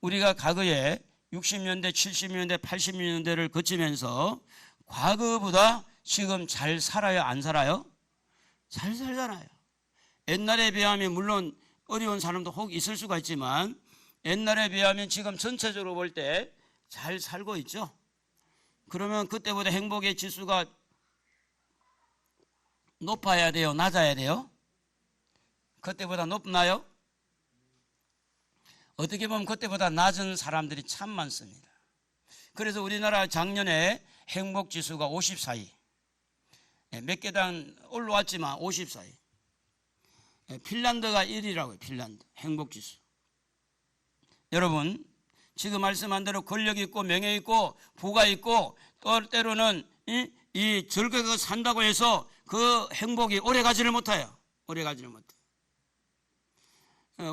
우리가 과거에 60년대, 70년대, 80년대를 거치면서 과거보다 지금 잘 살아요, 안 살아요? 잘 살잖아요. 옛날에 비하면 물론 어려운 사람도 혹 있을 수가 있지만 옛날에 비하면 지금 전체적으로 볼 때 잘 살고 있죠. 그러면 그때보다 행복의 지수가 높아야 돼요, 낮아야 돼요? 그때보다 높나요? 어떻게 보면 그때보다 낮은 사람들이 참 많습니다. 그래서 우리나라 작년에 행복지수가 54위, 몇 계단 올라왔지만 54위. 핀란드가 1위라고요. 핀란드 행복지수. 여러분, 지금 말씀한 대로 권력 있고 명예 있고 부가 있고 또 때로는 이 즐겁게 산다고 해서 그 행복이 오래 가지를 못해요. 오래 가지를 못해요.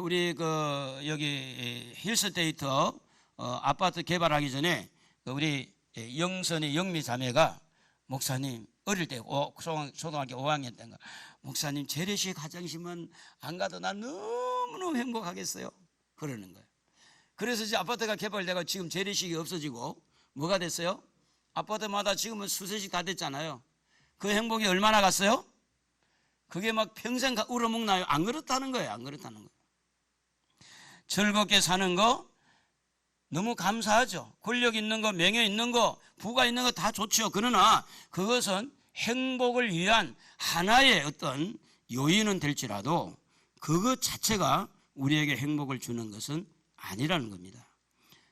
우리 여기 힐스테이터 아파트 개발하기 전에 우리 영선이 영미 자매가 목사님 어릴 때 초등학교 5학년 때인가 목사님 재래식 화장실만 안 가도 난 너무너무 행복하겠어요 그러는 거예요. 그래서 이제 아파트가 개발되고 지금 재래식이 없어지고 뭐가 됐어요? 아파트마다 지금은 수세식 다 됐잖아요. 그 행복이 얼마나 갔어요? 그게 막 평생 울어먹나요? 안 그렇다는 거예요. 안 그렇다는 거예요. 즐겁게 사는 거 너무 감사하죠. 권력 있는 거, 명예 있는 거, 부가 있는 거 다 좋죠. 그러나 그것은 행복을 위한 하나의 어떤 요인은 될지라도 그것 자체가 우리에게 행복을 주는 것은 아니라는 겁니다.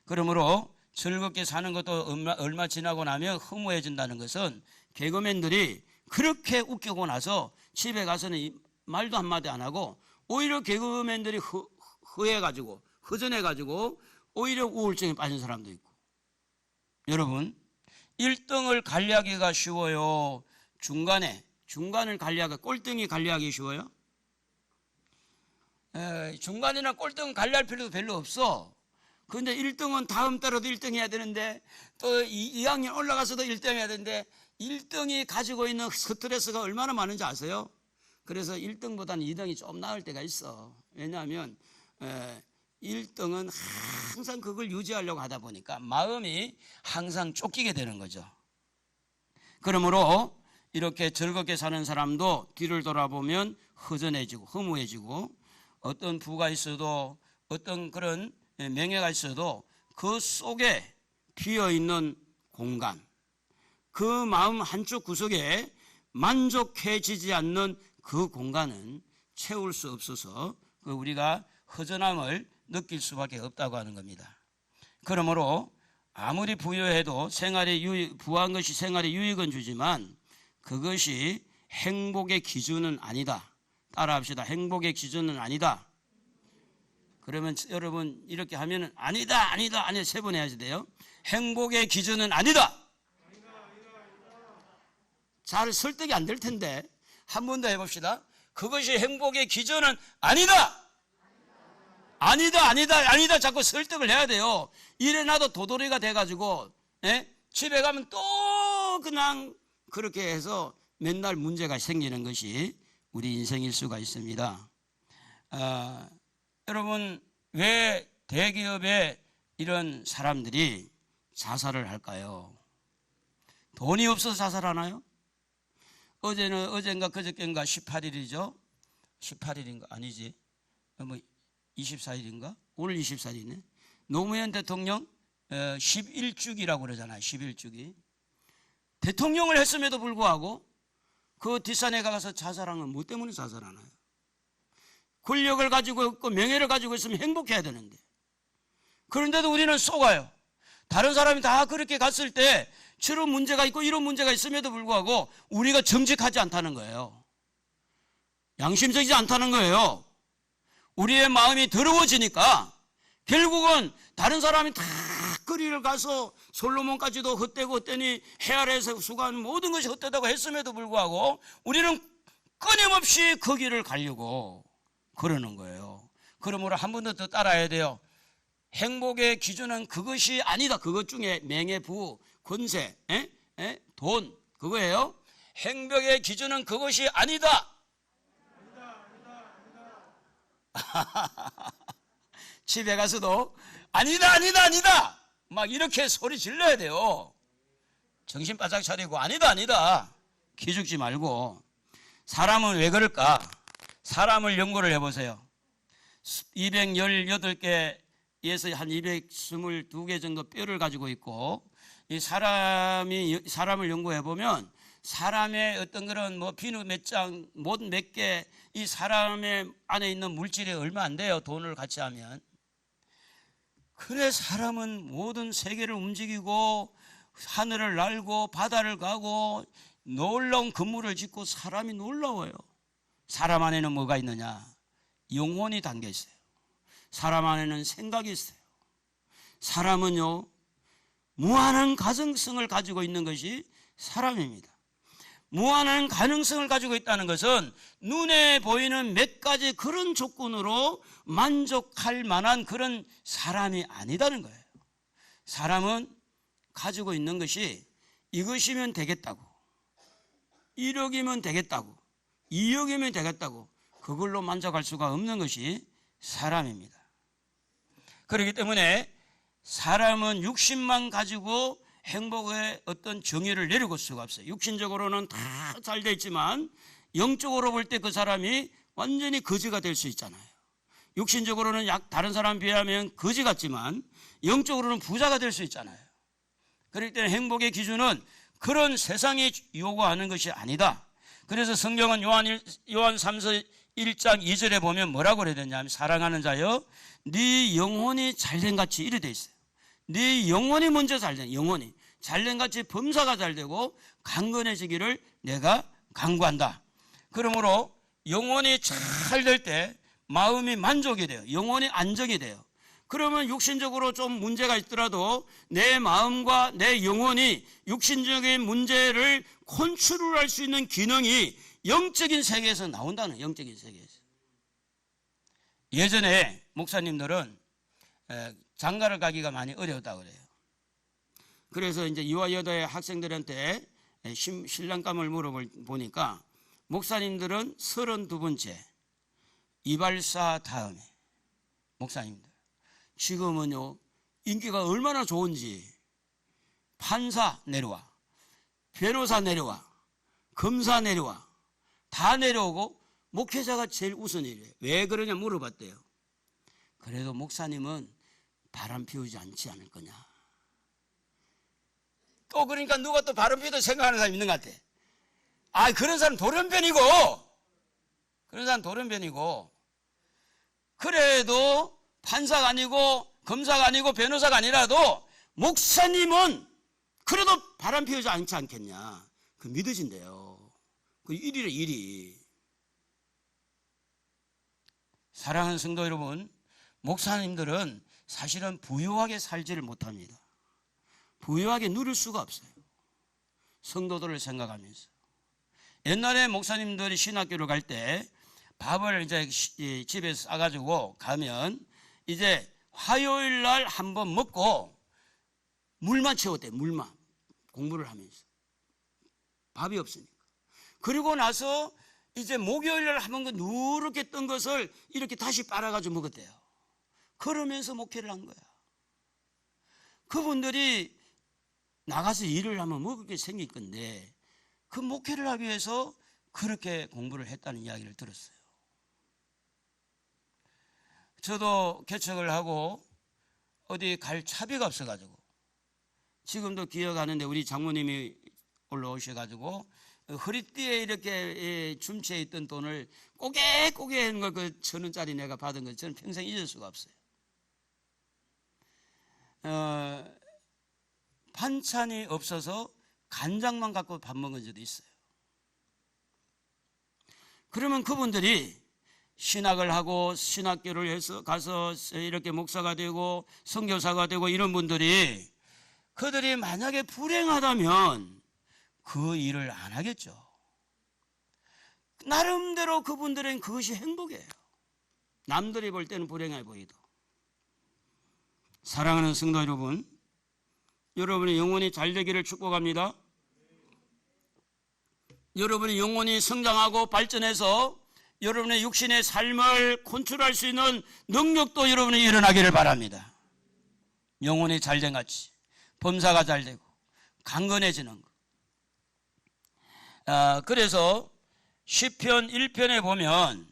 그러므로 즐겁게 사는 것도 얼마 지나고 나면 허무해진다는 것은 개그맨들이 그렇게 웃기고 나서 집에 가서는 말도 한마디 안 하고 오히려 개그맨들이 허해가지고 허전해가지고 오히려 우울증에 빠진 사람도 있고. 여러분, 1등을 관리하기가 쉬워요? 중간을 관리하기가, 꼴등이 관리하기 쉬워요? 중간이나 꼴등 관리할 필요도 별로 없어. 그런데 1등은 다음 달에도 1등 해야 되는데 또 2학년 올라가서도 1등 해야 되는데 1등이 가지고 있는 스트레스가 얼마나 많은지 아세요? 그래서 1등보다는 2등이 좀 나을 때가 있어. 왜냐하면 1등은 항상 그걸 유지하려고 하다 보니까 마음이 항상 쫓기게 되는 거죠. 그러므로 이렇게 즐겁게 사는 사람도 뒤를 돌아보면 허전해지고 허무해지고 어떤 부가 있어도 어떤 그런 명예가 있어도 그 속에 비어있는 공간, 그 마음 한쪽 구석에 만족해지지 않는 그 공간은 채울 수 없어서 우리가 허전함을 느낄 수밖에 없다고 하는 겁니다. 그러므로 아무리 부유해도 부한 것이 생활에 유익은 주지만 그것이 행복의 기준은 아니다. 따라합시다. 행복의 기준은 아니다. 그러면 여러분 이렇게 하면 아니다 세 번 해야지 돼요. 행복의 기준은 아니다. 잘 설득이 안 될 텐데 한 번 더 해봅시다. 그것이 행복의 기준은 아니다. 아니다 자꾸 설득을 해야 돼요. 이래 놔도 도돌이가 돼가지고 집에 가면 또 그냥 그렇게 해서 맨날 문제가 생기는 것이 우리 인생일 수가 있습니다. 여러분, 왜 대기업의 이런 사람들이 자살을 할까요? 돈이 없어서 자살하나요? 어젠가 그저께인가 18일이죠. 18일인가 아니지. 24일인가? 오늘 24일이네. 노무현 대통령 11주기라고 그러잖아요. 11주기. 대통령을 했음에도 불구하고 그 뒷산에 가서 자살한 건 뭐 때문에 자살하나요? 권력을 가지고 있고 명예를 가지고 있으면 행복해야 되는데, 그런데도 우리는 속아요. 다른 사람이 다 그렇게 갔을 때 저런 문제가 있고 이런 문제가 있음에도 불구하고 우리가 정직하지 않다는 거예요. 양심적이지 않다는 거예요. 우리의 마음이 더러워지니까 결국은 다른 사람이 다 거리를 가서 솔로몬까지도 헛되고 헛되니 헤아려서 수고하는 모든 것이 헛되다고 했음에도 불구하고 우리는 끊임없이 그 길을 가려고 그러는 거예요. 그러므로 한 번 더 따라야 돼요. 행복의 기준은 그것이 아니다. 그것 중에 명예, 부, 권세, 돈, 그거예요. 행복의 기준은 그것이 아니다. 집에 가서도 아니다, 아니다, 아니다 막 이렇게 소리 질러야 돼요. 정신 바짝 차리고 아니다, 아니다 기죽지 말고. 사람은 왜 그럴까? 사람을 연구를 해보세요. 218개에서 한 222개 정도 뼈를 가지고 있고, 이 사람을 연구해 보면 사람의 어떤 그런 뭐 비누 몇 장, 못 몇 개, 이 사람의 안에 있는 물질이 얼마 안 돼요. 돈을 같이 하면. 그래 사람은 모든 세계를 움직이고 하늘을 날고 바다를 가고 놀라운 건물을 짓고 사람이 놀라워요. 사람 안에는 뭐가 있느냐? 영혼이 담겨 있어요. 사람 안에는 생각이 있어요. 사람은요, 무한한 가능성을 가지고 있는 것이 사람입니다. 무한한 가능성을 가지고 있다는 것은 눈에 보이는 몇 가지 그런 조건으로 만족할 만한 그런 사람이 아니다는 거예요. 사람은 가지고 있는 것이 이것이면 되겠다고, 1억이면 되겠다고, 2억이면 되겠다고, 그걸로 만족할 수가 없는 것이 사람입니다. 그렇기 때문에 사람은 육신만 가지고 행복의 어떤 정의를 내려볼 수가 없어요. 육신적으로는 다 잘 돼 있지만 영적으로 볼 때 그 사람이 완전히 거지가 될 수 있잖아요. 육신적으로는 다른 사람에 비하면 거지 같지만 영적으로는 부자가 될 수 있잖아요. 그렇기 때문에 행복의 기준은 그런 세상이 요구하는 것이 아니다. 그래서 성경은 요한 3서 1장 2절에 보면 뭐라고 그래야 되냐면, 사랑하는 자여 네 영혼이 잘된 같이 이래 돼 있어요. 네 영혼이 먼저 잘된, 영혼이 잘된 같이 범사가 잘되고 강건해지기를 내가 간구한다. 그러므로 영혼이 잘 될 때 마음이 만족이 돼요. 영혼이 안정이 돼요. 그러면 육신적으로 좀 문제가 있더라도 내 마음과 내 영혼이 육신적인 문제를 컨트롤할 수 있는 기능이 영적인 세계에서 나온다는, 영적인 세계에서. 예전에 목사님들은 장가를 가기가 많이 어려웠다고 그래요. 그래서 이제 유아 여대 학생들한테 신랑감을 물어보니까 목사님들은 32번째 이발사 다음에 목사님들 지금은요 인기가 얼마나 좋은지 판사 내려와, 변호사 내려와, 검사 내려와, 다 내려오고 목회자가 제일 우선이래요. 왜 그러냐 물어봤대요. 그래도 목사님은 바람 피우지 않지 않을 거냐. 또 그러니까 누가 또 바람 피우다 생각하는 사람이 있는 것 같아. 아, 그런 사람 돌연변이고, 그런 사람 돌연변이고, 그래도 판사가 아니고 검사가 아니고 변호사가 아니라도 목사님은 그래도 바람 피우지 않지 않겠냐. 그 믿어진대요. 그 일이래, 일이. 사랑하는 성도 여러분, 목사님들은 사실은 부유하게 살지를 못합니다. 부유하게 누릴 수가 없어요. 성도들을 생각하면서. 옛날에 목사님들이 신학교를 갈 때 밥을 이제 집에서 싸가지고 가면 이제 화요일 날 한번 먹고 물만 채웠대요. 물만. 공부를 하면서. 밥이 없으니까. 그리고 나서 이제 목요일 날 한번 누렇게 뜬 것을 이렇게 다시 빨아가지고 먹었대요. 그러면서 목회를 한 거야. 그분들이 나가서 일을 하면 먹을 게 생길 건데 그 목회를 하기 위해서 그렇게 공부를 했다는 이야기를 들었어요. 저도 개척을 하고 어디 갈 차비가 없어가지고 지금도 기억하는데 우리 장모님이 올라오셔가지고 허리띠에 이렇게 줌치에 있던 돈을 꼬개꼬개 하는 걸 그 1,000원짜리 내가 받은 거 저는 평생 잊을 수가 없어요. 반찬이 없어서 간장만 갖고 밥 먹은 적도 있어요. 그러면 그분들이 신학을 하고 신학교를 해서 가서 이렇게 목사가 되고 선교사가 되고 이런 분들이 그들이 만약에 불행하다면 그 일을 안 하겠죠. 나름대로 그분들은 그것이 행복이에요. 남들이 볼 때는 불행해 보이도. 사랑하는 성도 여러분, 여러분의 영혼이 잘 되기를 축복합니다. 여러분이 영혼이 성장하고 발전해서 여러분의 육신의 삶을 컨트롤할 수 있는 능력도 여러분이 일어나기를 바랍니다. 영혼이 잘된 같이 범사가 잘 되고 강건해지는 것. 그래서 시편 1편에 보면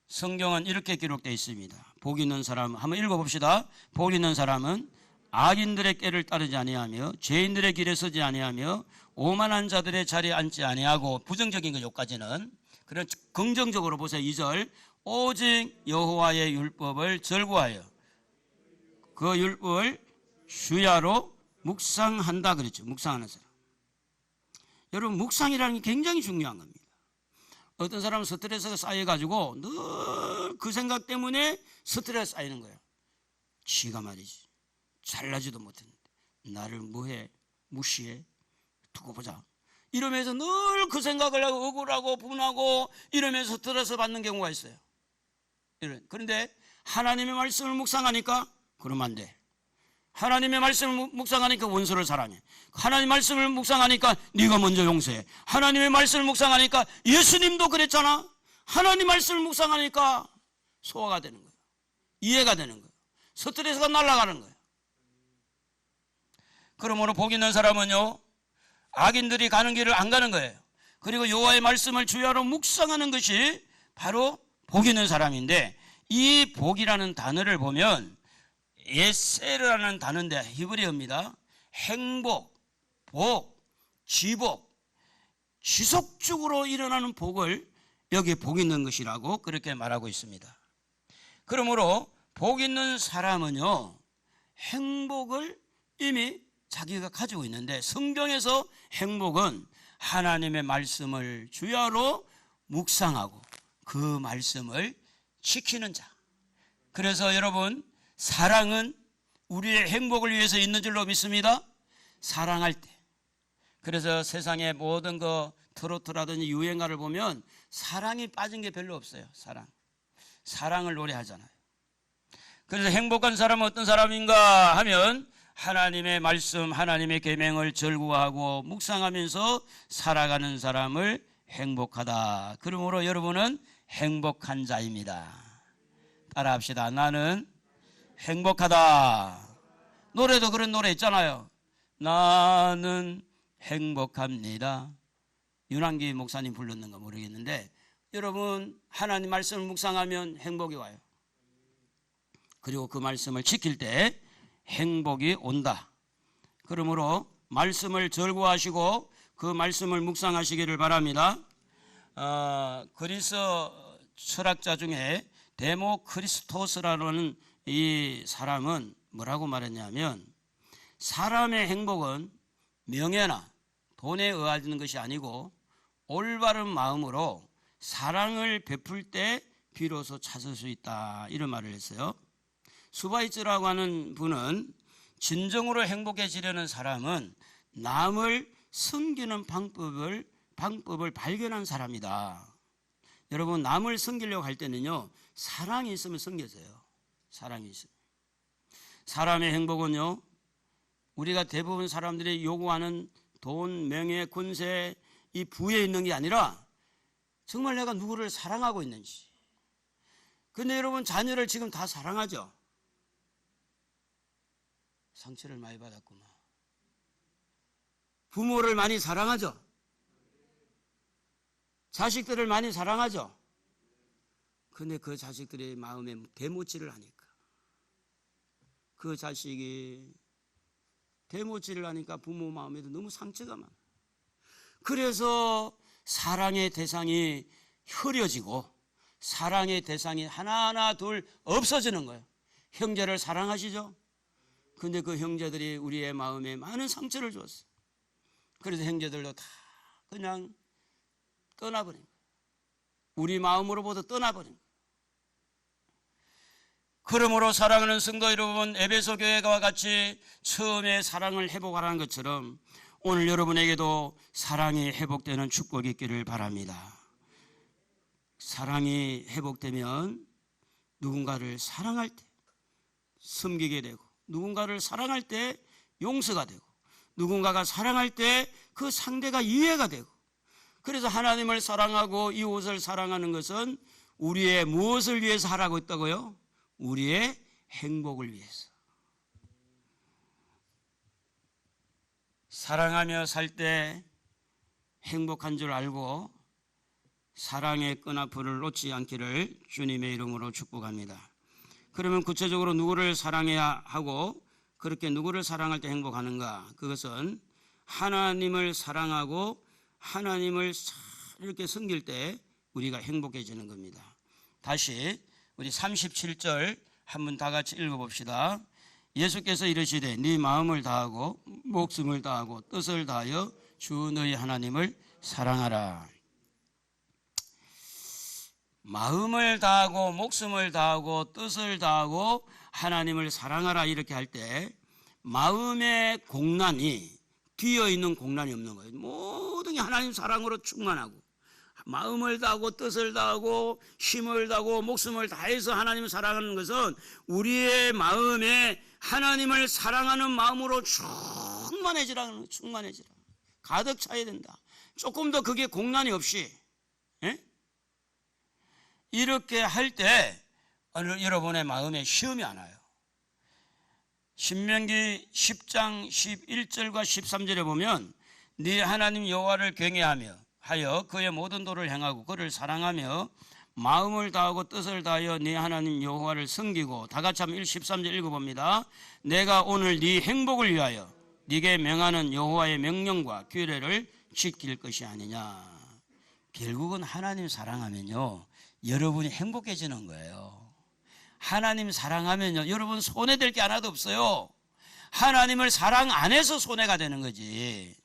성경은 이렇게 기록되어 있습니다. 복 있는 사람, 한번 읽어봅시다. 복 있는 사람은 악인들의 꾀를 따르지 아니하며 죄인들의 길에 서지 아니하며 오만한 자들의 자리에 앉지 아니하고, 부정적인 거 여기까지는. 그런 긍정적으로 보세요. 2절, 오직 여호와의 율법을 절구하여 그 율법을 주야로 묵상한다 그랬죠. 묵상하는 사람. 여러분, 묵상이라는 게 굉장히 중요한 겁니다. 어떤 사람은 스트레스가 쌓여가지고 늘 그 생각 때문에 스트레스 쌓이는 거예요. 지가 말이지 잘나지도 못했는데 나를 뭐해, 무시해, 두고 보자 이러면서 늘 그 생각을 하고 억울하고 분하고 이러면서 스트레스 받는 경우가 있어요. 그런데 하나님의 말씀을 묵상하니까 그러면 안 돼. 하나님의 말씀을 묵상하니까 원수를 사랑해. 하나님의 말씀을 묵상하니까 네가 먼저 용서해. 하나님의 말씀을 묵상하니까, 예수님도 그랬잖아. 하나님 말씀을 묵상하니까 소화가 되는 거예요. 이해가 되는 거예요. 스트레스가 날아가는 거예요. 그러므로 복 있는 사람은요, 악인들이 가는 길을 안 가는 거예요. 그리고 여호와의 말씀을 주야로 묵상하는 것이 바로 복 있는 사람인데, 이 복이라는 단어를 보면 예세르라는 단어인데 히브리어입니다. 행복, 복, 지복, 지속적으로 일어나는 복을 여기에 복 있는 것이라고 그렇게 말하고 있습니다. 그러므로 복 있는 사람은요, 행복을 이미 자기가 가지고 있는데, 성경에서 행복은 하나님의 말씀을 주야로 묵상하고 그 말씀을 지키는 자. 그래서 여러분, 사랑은 우리의 행복을 위해서 있는 줄로 믿습니다. 사랑할 때. 그래서 세상의 모든 거 트로트라든지 유행가를 보면 사랑이 빠진 게 별로 없어요. 사랑을 노래하잖아요. 그래서 행복한 사람은 어떤 사람인가 하면 하나님의 말씀, 하나님의 계명을 절구하고 묵상하면서 살아가는 사람을 행복하다. 그러므로 여러분은 행복한 자입니다. 따라합시다. 나는 행복하다. 노래도 그런 노래 있잖아요. 나는 행복합니다. 윤한기 목사님 불렀는 거 모르겠는데, 여러분, 하나님 말씀을 묵상하면 행복이 와요. 그리고 그 말씀을 지킬 때 행복이 온다. 그러므로 말씀을 절구하시고 그 말씀을 묵상하시기를 바랍니다. 그리스 철학자 중에 데모크리스토스라는 이 사람은 뭐라고 말했냐면, 사람의 행복은 명예나 돈에 의하는 것이 아니고 올바른 마음으로 사랑을 베풀 때 비로소 찾을 수 있다, 이런 말을 했어요. 수바이츠라고 하는 분은 진정으로 행복해지려는 사람은 남을 섬기는 방법을 발견한 사람이다. 여러분, 남을 섬기려고 할 때는요, 사랑이 있으면 섬겨져요. 사랑이 있으면. 사람의 행복은요, 우리가 대부분 사람들이 요구하는 돈, 명예, 권세, 이 부에 있는 게 아니라 정말 내가 누구를 사랑하고 있는지. 근데 여러분, 자녀를 지금 다 사랑하죠? 상처를 많이 받았구나. 부모를 많이 사랑하죠? 자식들을 많이 사랑하죠? 근데 그 자식들의 마음에 대못질을 하니까, 그 자식이 대못질을 하니까 부모 마음에도 너무 상처가 많아요. 그래서 사랑의 대상이 흐려지고 사랑의 대상이 하나하나 둘 없어지는 거예요. 형제를 사랑하시죠? 근데 그 형제들이 우리의 마음에 많은 상처를 줬어요. 그래서 형제들도 다 그냥 떠나버린 거예요. 우리 마음으로부터 떠나버린 거예요. 그러므로 사랑하는 성도 여러분, 에베소 교회와 같이 처음에 사랑을 회복하라는 것처럼 오늘 여러분에게도 사랑이 회복되는 축복이 있기를 바랍니다. 사랑이 회복되면 누군가를 사랑할 때 섬기게 되고, 누군가를 사랑할 때 용서가 되고, 누군가가 사랑할 때 그 상대가 이해가 되고, 그래서 하나님을 사랑하고 이웃을 사랑하는 것은 우리의 무엇을 위해서 하라고 했다고요? 우리의 행복을 위해서. 사랑하며 살 때 행복한 줄 알고 사랑의 끈앞을 놓지 않기를 주님의 이름으로 축복합니다. 그러면 구체적으로 누구를 사랑해야 하고 그렇게 누구를 사랑할 때 행복하는가? 그것은 하나님을 사랑하고 하나님을 이렇게 섬길 때 우리가 행복해지는 겁니다. 다시 우리 37절 한번 다 같이 읽어봅시다. 예수께서 이르시되 네 마음을 다하고 목숨을 다하고 뜻을 다하여 주 너희 하나님을 사랑하라. 마음을 다하고 목숨을 다하고 뜻을 다하고 하나님을 사랑하라 이렇게 할 때 마음의 공란이 뒤어있는 공란이 없는 거예요. 모든 게 하나님 사랑으로 충만하고 마음을 다하고 뜻을 다하고 힘을 다하고 목숨을 다해서 하나님을 사랑하는 것은 우리의 마음에 하나님을 사랑하는 마음으로 충만해지라, 가득 차야 된다. 조금 더 그게 공란이 없이 이렇게 할 때 여러분의 마음에 시험이 안 와요. 신명기 10장 11절과 13절에 보면 네 하나님 여호와를 경외하며 하여 그의 모든 도를 행하고 그를 사랑하며 마음을 다하고 뜻을 다하여 네 하나님 여호와를 섬기고, 다 같이 한번 13절 읽어봅니다. 내가 오늘 네 행복을 위하여 네게 명하는 여호와의 명령과 규례를 지킬 것이 아니냐. 결국은 하나님 사랑하면요 여러분이 행복해지는 거예요. 하나님 사랑하면요 여러분 손해될 게 하나도 없어요. 하나님을 사랑 안 해서 손해가 되는 거지.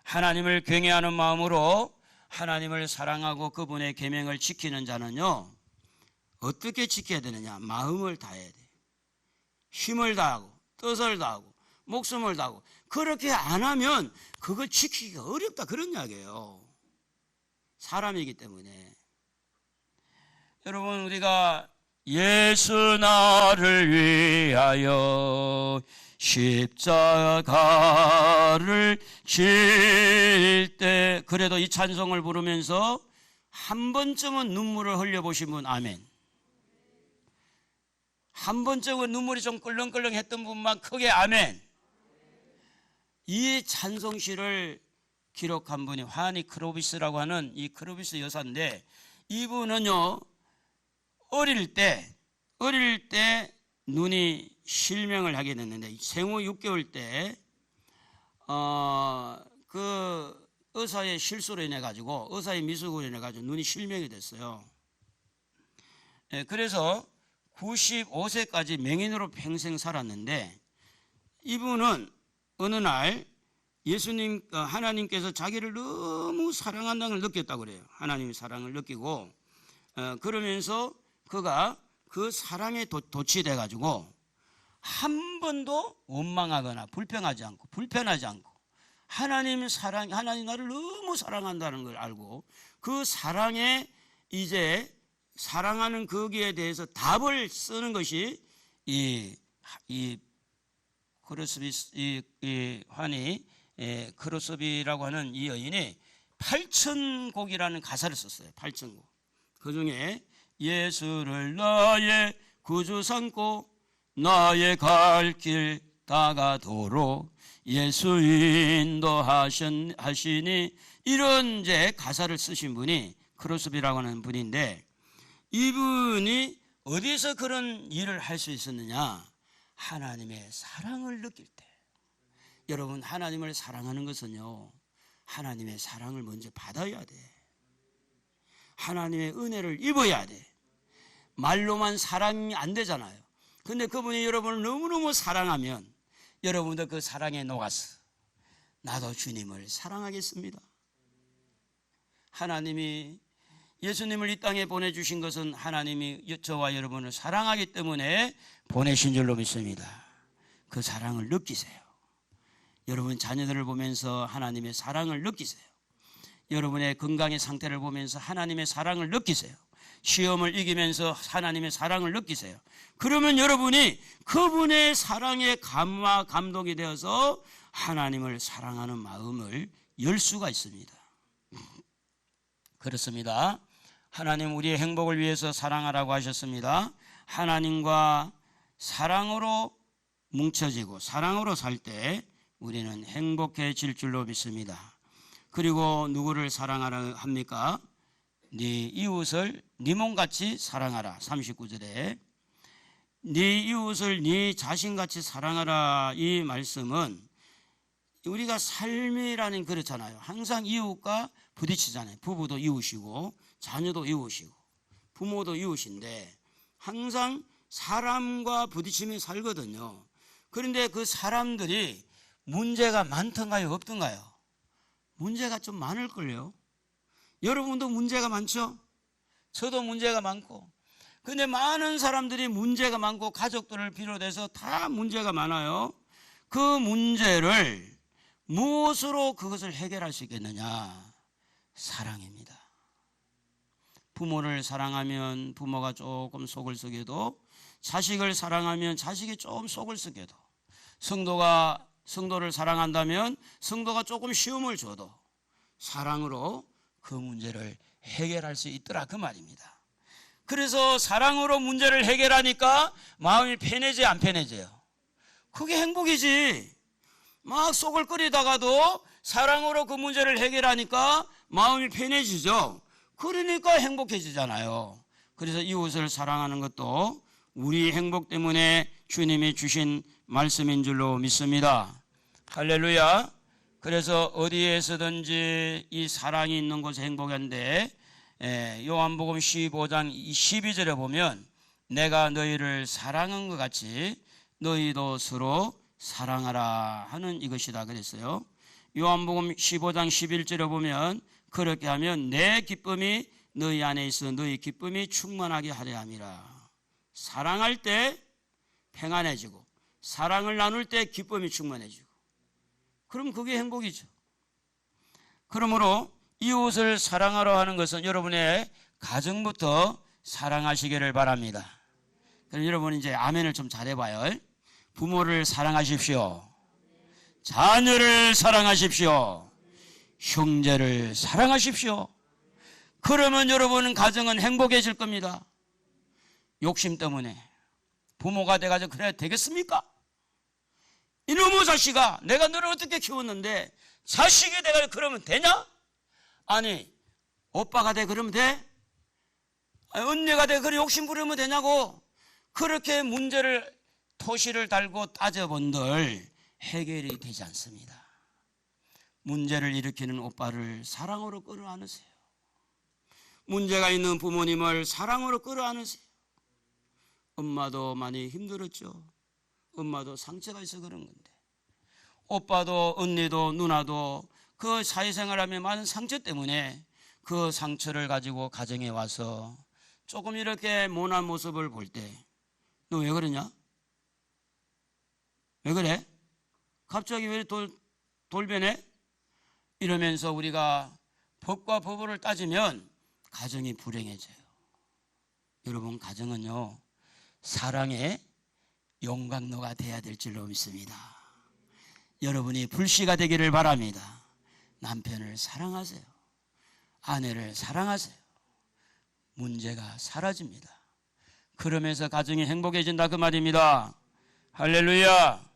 하나님을 경외하는 마음으로 하나님을 사랑하고 그분의 계명을 지키는 자는요 어떻게 지켜야 되느냐? 마음을 다해야 돼. 힘을 다하고 뜻을 다하고 목숨을 다하고. 그렇게 안 하면 그걸 지키기가 어렵다, 그런 이야기예요. 사람이기 때문에. 여러분, 우리가 예수 나를 위하여 십자가를 질 때, 그래도 이 찬송을 부르면서 한 번쯤은 눈물을 흘려보신 분, 아멘. 한 번쯤은 눈물이 좀 끌렁끌렁 했던 분만 크게 아멘. 이 찬송시를 기록한 분이 화니 크로비스라고 하는 이 크로비스 여사인데, 이분은요 어릴 때 눈이 실명을 하게 됐는데, 생후 6개월 때 그 의사의 실수로 인해 가지고, 의사의 미숙으로 인해 가지고 눈이 실명이 됐어요. 그래서 95세까지 맹인으로 평생 살았는데, 이분은 어느 날 예수님, 하나님께서 자기를 너무 사랑한다는 걸 느꼈다고 그래요. 하나님의 사랑을 느끼고, 그러면서 그가 그 사랑에 도취돼 가지고 한 번도 원망하거나 불평하지 않고 하나님 나를 너무 사랑한다는 걸 알고 그 사랑에 이제 사랑하는 거기에 대해서 답을 쓰는 것이 이 화니 크로스비라고 하는 이 여인이 8,000곡이라는 가사를 썼어요. 8,000곡. 그 중에 예수를 나의 구주 삼고 나의 갈 길 다가도록 예수 인도하시니, 이런 이제 가사를 쓰신 분이 크로스비라고 하는 분인데, 이분이 어디서 그런 일을 할 수 있었느냐? 하나님의 사랑을 느낄 때. 여러분, 하나님을 사랑하는 것은요, 하나님의 사랑을 먼저 받아야 돼. 하나님의 은혜를 입어야 돼. 말로만 사랑이 안 되잖아요. 근데 그분이 여러분을 너무너무 사랑하면 여러분도 그 사랑에 녹아서 나도 주님을 사랑하겠습니다. 하나님이 예수님을 이 땅에 보내주신 것은 하나님이 저와 여러분을 사랑하기 때문에 보내신 줄로 믿습니다. 그 사랑을 느끼세요. 여러분 자녀들을 보면서 하나님의 사랑을 느끼세요. 여러분의 건강의 상태를 보면서 하나님의 사랑을 느끼세요. 시험을 이기면서 하나님의 사랑을 느끼세요. 그러면 여러분이 그분의 사랑에 감동이 되어서 하나님을 사랑하는 마음을 열 수가 있습니다. 그렇습니다. 하나님 우리의 행복을 위해서 사랑하라고 하셨습니다. 하나님과 사랑으로 뭉쳐지고 사랑으로 살 때 우리는 행복해질 줄로 믿습니다. 그리고 누구를 사랑하라 합니까? 네 이웃을 네 몸같이 사랑하라. 39절에 네 이웃을 네 자신같이 사랑하라, 이 말씀은 우리가 삶이라는 그렇잖아요. 항상 이웃과 부딪히잖아요. 부부도 이웃이고 자녀도 이웃이고 부모도 이웃인데 항상 사람과 부딪히며 살거든요. 그런데 그 사람들이 문제가 많던가요, 없던가요? 문제가 좀 많을걸요. 여러분도 문제가 많죠? 저도 문제가 많고. 근데 많은 사람들이 문제가 많고 가족들을 비롯해서 다 문제가 많아요. 그 문제를 무엇으로 그것을 해결할 수 있겠느냐? 사랑입니다. 부모를 사랑하면 부모가 조금 속을 썩여도, 자식을 사랑하면 자식이 조금 속을 썩여도, 성도를 사랑한다면 성도가 조금 시험을 줘도 사랑으로 그 문제를 해결할 수 있더라, 그 말입니다. 그래서 사랑으로 문제를 해결하니까 마음이 편해져요, 안 편해져요? 그게 행복이지. 막 속을 끓이다가도 사랑으로 그 문제를 해결하니까 마음이 편해지죠. 그러니까 행복해지잖아요. 그래서 이웃을 사랑하는 것도 우리 행복 때문에 주님이 주신 말씀인 줄로 믿습니다. 할렐루야. 그래서 어디에서든지 이 사랑이 있는 곳에 행복한데, 요한복음 15장 12절에 보면 내가 너희를 사랑한 것 같이 너희도 서로 사랑하라 하는 이것이다 그랬어요. 요한복음 15장 11절에 보면 그렇게 하면 내 기쁨이 너희 안에 있어 너희 기쁨이 충만하게 하려 함이라. 사랑할 때 평안해지고 사랑을 나눌 때 기쁨이 충만해지고, 그럼 그게 행복이죠. 그러므로 이웃을 사랑하러 하는 것은 여러분의 가정부터 사랑하시기를 바랍니다. 그럼 여러분 이제 아멘을 좀 잘해봐요. 부모를 사랑하십시오. 자녀를 사랑하십시오. 형제를 사랑하십시오. 그러면 여러분 가정은 행복해질 겁니다. 욕심 때문에 부모가 돼가지고 그래야 되겠습니까? 이놈의 자식아, 내가 너를 어떻게 키웠는데 자식이 돼가지고 그러면 되냐? 아니, 오빠가 돼 그러면 돼? 아니, 언니가 돼 그래 욕심 부리면 되냐고. 그렇게 문제를 토시를 달고 따져본들 해결이 되지 않습니다. 문제를 일으키는 오빠를 사랑으로 끌어안으세요. 문제가 있는 부모님을 사랑으로 끌어안으세요. 엄마도 많이 힘들었죠. 엄마도 상처가 있어 그런 건데, 오빠도 언니도 누나도 그 사회생활하며 많은 상처 때문에 그 상처를 가지고 가정에 와서 조금 이렇게 모난 모습을 볼 때 너 왜 그러냐? 왜 그래? 갑자기 왜 돌변해? 이러면서 우리가 법과 법을 따지면 가정이 불행해져요. 여러분, 가정은요 사랑의 용광로가 돼야 될 줄로 믿습니다. 여러분이 불씨가 되기를 바랍니다. 남편을 사랑하세요. 아내를 사랑하세요. 문제가 사라집니다. 그러면서 가정이 행복해진다 그 말입니다. 할렐루야.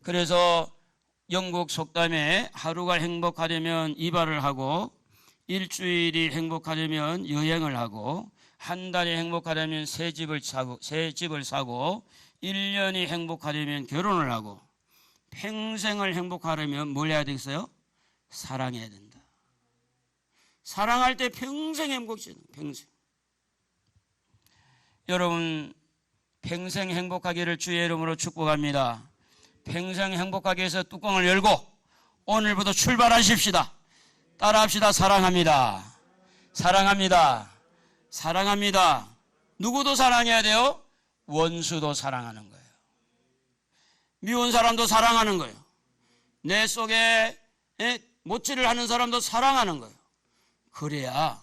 그래서 영국 속담에 하루가 행복하려면 이발을 하고, 일주일이 행복하려면 여행을 하고, 한 달이 행복하려면 새 집을 사고, 1년이 행복하려면 결혼을 하고, 평생을 행복하려면 뭘 해야 되겠어요? 사랑해야 된다. 사랑할 때 평생 행복해져요. 평생. 여러분, 평생 행복하기를 주의 이름으로 축복합니다. 평생 행복하게 해서 뚜껑을 열고 오늘부터 출발하십시다. 따라합시다. 사랑합니다. 사랑합니다. 사랑합니다. 누구도 사랑해야 돼요? 원수도 사랑하는 거예요. 미운 사람도 사랑하는 거예요. 내 속에 못질을 하는 사람도 사랑하는 거예요. 그래야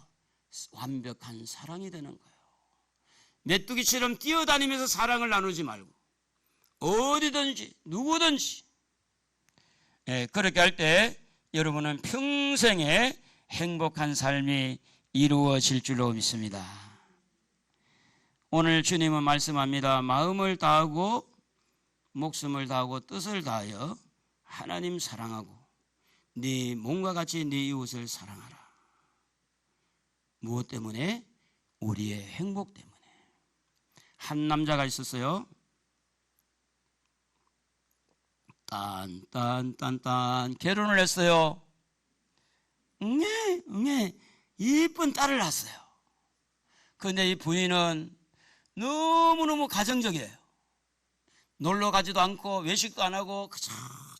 완벽한 사랑이 되는 거예요. 메뚜기처럼 뛰어다니면서 사랑을 나누지 말고 어디든지 누구든지 그렇게 할 때 여러분은 평생에 행복한 삶이 이루어질 줄로 믿습니다. 오늘 주님은 말씀합니다. 마음을 다하고 목숨을 다하고 뜻을 다하여 하나님 사랑하고 네 몸과 같이 네 이웃을 사랑하라. 무엇 때문에? 우리의 행복 때문에. 한 남자가 있었어요. 딴 결혼을 했어요. 응애 이쁜 딸을 낳았어요. 그런데 이 부인은 너무너무 가정적이에요. 놀러 가지도 않고 외식도 안 하고 그저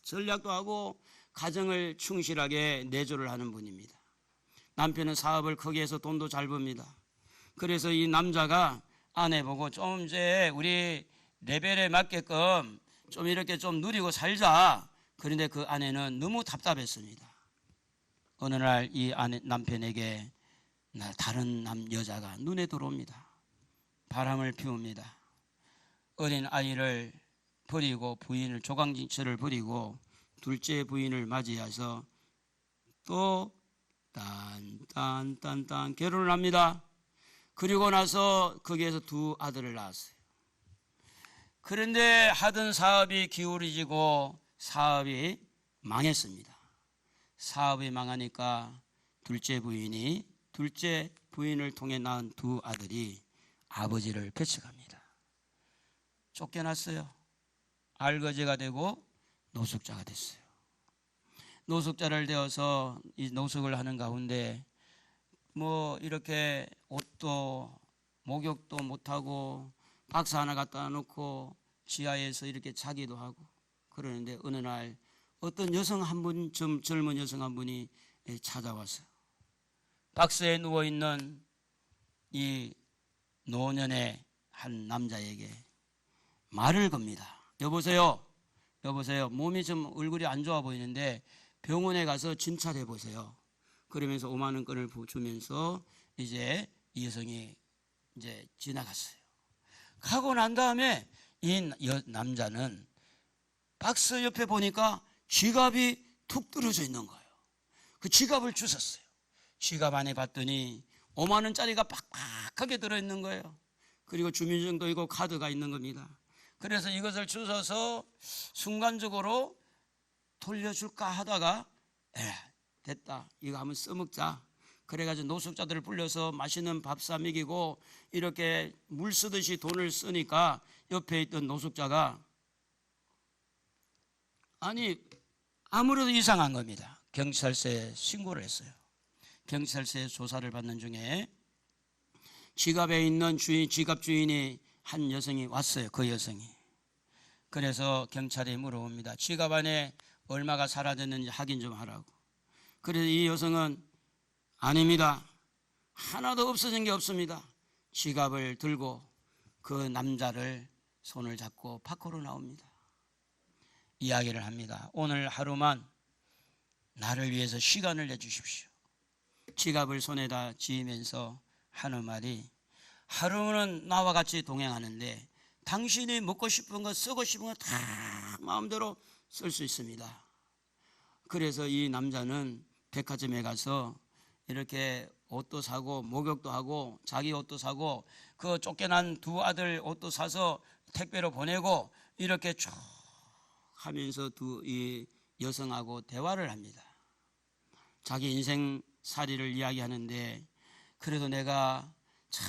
전략도 하고 가정을 충실하게 내조를 하는 분입니다. 남편은 사업을 크게 해서 돈도 잘 법니다. 그래서 이 남자가 아내 보고 좀 이제 우리 레벨에 맞게끔 좀 이렇게 좀 누리고 살자. 그런데 그 아내는 너무 답답했습니다. 어느 날 이 남편에게 다른 여자가 눈에 들어옵니다. 바람을 피웁니다. 어린 아이를 버리고 부인을 조강진처를 버리고 둘째 부인을 맞이해서 또 딴 결혼을 합니다. 그리고 나서 거기에서 두 아들을 낳았어요. 그런데 하던 사업이 기울어지고 사업이 망했습니다. 사업이 망하니까 둘째 부인을 통해 낳은 두 아들이 아버지를 배척합니다. 쫓겨났어요. 알거지가 되고 노숙자가 됐어요. 노숙자를 되어서 이 노숙을 하는 가운데 뭐 이렇게 옷도 목욕도 못하고 박스 하나 갖다 놓고 지하에서 이렇게 자기도 하고 그러는데 어느 날 어떤 여성 한 분, 젊은 여성 한 분이 찾아왔어요. 박스에 누워있는 이 노년의 한 남자에게 말을 겁니다. 여보세요. 몸이 좀 얼굴이 안 좋아 보이는데 병원에 가서 진찰해 보세요. 그러면서 5만 원권을 주면서 이제 이 여성이 이제 지나갔어요. 가고 난 다음에 이 남자는 박스 옆에 보니까 지갑이 툭 떨어져 있는 거예요. 그 지갑을 주웠어요. 지갑 안에 봤더니 5만 원짜리가 빡빡하게 들어있는 거예요. 그리고 주민증도 있고 카드가 있는 겁니다. 그래서 이것을 주워서 순간적으로 돌려줄까 하다가 됐다. 이거 한번 써먹자. 그래가지고 노숙자들을 불러서 맛있는 밥 사 먹이고 이렇게 물 쓰듯이 돈을 쓰니까 옆에 있던 노숙자가 아무래도 이상한 겁니다. 경찰서에 신고를 했어요. 경찰서에 조사를 받는 중에 지갑에 있는 지갑 주인이 한 여성이 왔어요. 그 여성이. 그래서 경찰이 물어봅니다. 지갑 안에 얼마가 사라졌는지 확인 좀 하라고. 그래서 이 여성은 아닙니다. 하나도 없어진 게 없습니다. 지갑을 들고 그 남자를 손을 잡고 밖으로 나옵니다. 이야기를 합니다. 오늘 하루만 나를 위해서 시간을 내주십시오. 지갑을 손에다 쥐면서 하는 말이 하루는 나와 같이 동행하는데 당신이 먹고 싶은 거 쓰고 싶은 거 다 마음대로 쓸 수 있습니다. 그래서 이 남자는 백화점에 가서 이렇게 옷도 사고 목욕도 하고 자기 옷도 사고 그 쫓겨난 두 아들 옷도 사서 택배로 보내고 이렇게 쭉 하면서 이 여성하고 대화를 합니다. 자기 인생살이를 이야기하는데, 그래도 내가 참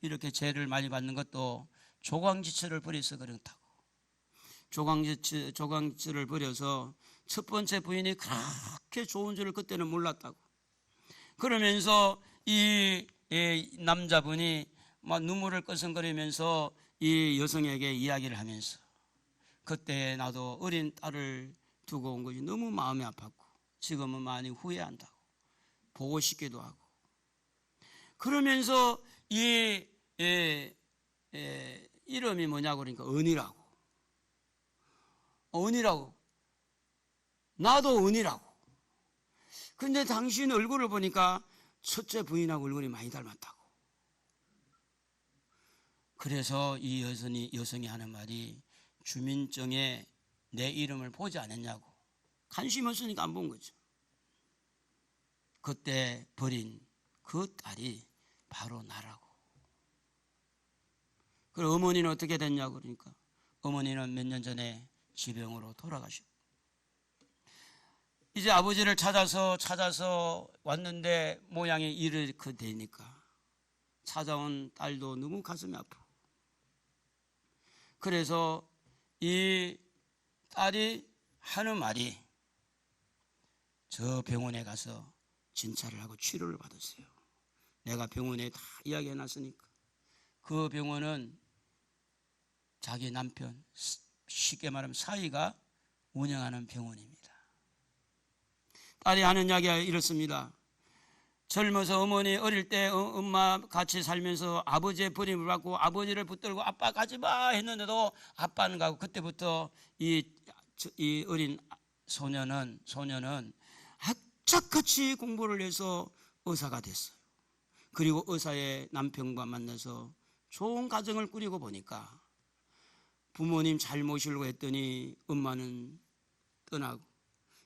이렇게 죄를 많이 받는 것도 조광지처를 버려서 그렇다고. 조광지처를 버려서 첫 번째 부인이 그렇게 좋은 줄을 그때는 몰랐다고. 그러면서 이 남자분이 막 눈물을 끄성거리면서 이 여성에게 이야기를 하면서, 그때 나도 어린 딸을 두고 온 것이 너무 마음이 아팠고 지금은 많이 후회한다고, 보고 싶기도 하고. 그러면서 이 이름이 뭐냐고 그러니까 은이라고. 나도 은이라고. 근데 당신 얼굴을 보니까 첫째 부인하고 얼굴이 많이 닮았다고. 그래서 이 여성이 하는 말이, 주민증에 내 이름을 보지 않았냐고. 관심 없으니까 안 본 거죠. 그때 버린 그 딸이 바로 나라고. 그리고 어머니는 어떻게 됐냐고 그러니까, 어머니는 몇 년 전에 지병으로 돌아가셨고, 이제 아버지를 찾아서 왔는데 모양이 이렇게 되니까 찾아온 딸도 너무 가슴이 아프고, 그래서 이 딸이 하는 말이, 저 병원에 가서 진찰을 하고 치료를 받았어요. 내가 병원에 다 이야기해놨으니까. 그 병원은 자기 남편, 쉽게 말하면 사위가 운영하는 병원입니다. 딸이 하는 이야기가 이렇습니다. 젊어서 어머니 어릴 때 엄마 같이 살면서 아버지의 버림을 받고 아버지를 붙들고 아빠 가지마 했는데도 아빠는 가고, 그때부터 이 어린 소녀는 악착같이 공부를 해서 의사가 됐어요. 그리고 의사의 남편과 만나서 좋은 가정을 꾸리고 보니까 부모님 잘 모시려고 했더니 엄마는 떠나고,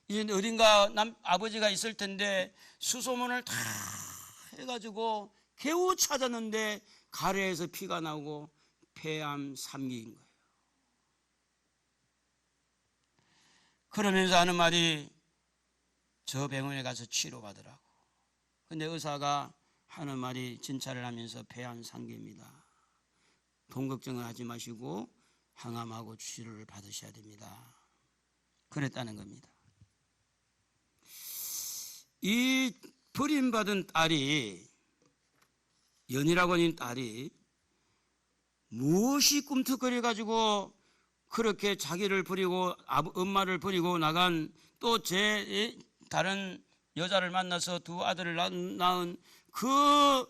이제 어딘가 아버지가 있을 텐데 수소문을 다 해가지고 겨우 찾았는데 가래에서 피가 나오고 폐암 3기인 거예요. 그러면서 하는 말이, 저 병원에 가서 치료받으라고. 근데 의사가 하는 말이, 진찰을 하면서 폐암 3기입니다. 돈 걱정을 하지 마시고 항암하고 치료를 받으셔야 됩니다. 그랬다는 겁니다. 이 버림받은 딸이, 연이라고 하는 딸이 무엇이 꿈틀거려가지고 그렇게 자기를 버리고 엄마를 버리고 나간, 또 다른 여자를 만나서 두 아들을 낳은 그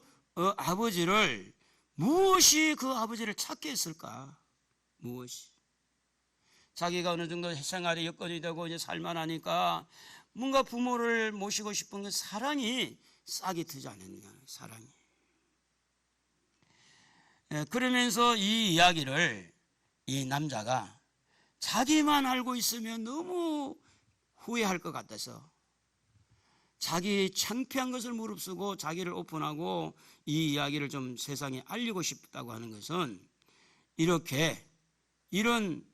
아버지를, 무엇이 그 아버지를 찾게 했을까? 무엇이? 자기가 어느 정도 생활의 여건이 되고 이제 살만하니까 뭔가 부모를 모시고 싶은 그 사랑이 싹이 트지 않았느냐, 사랑이. 그러면서 이 이야기를 이 남자가 자기만 알고 있으면 너무 후회할 것 같아서 자기 창피한 것을 무릅쓰고 자기를 오픈하고 이 이야기를 좀 세상에 알리고 싶다고 하는 것은, 이런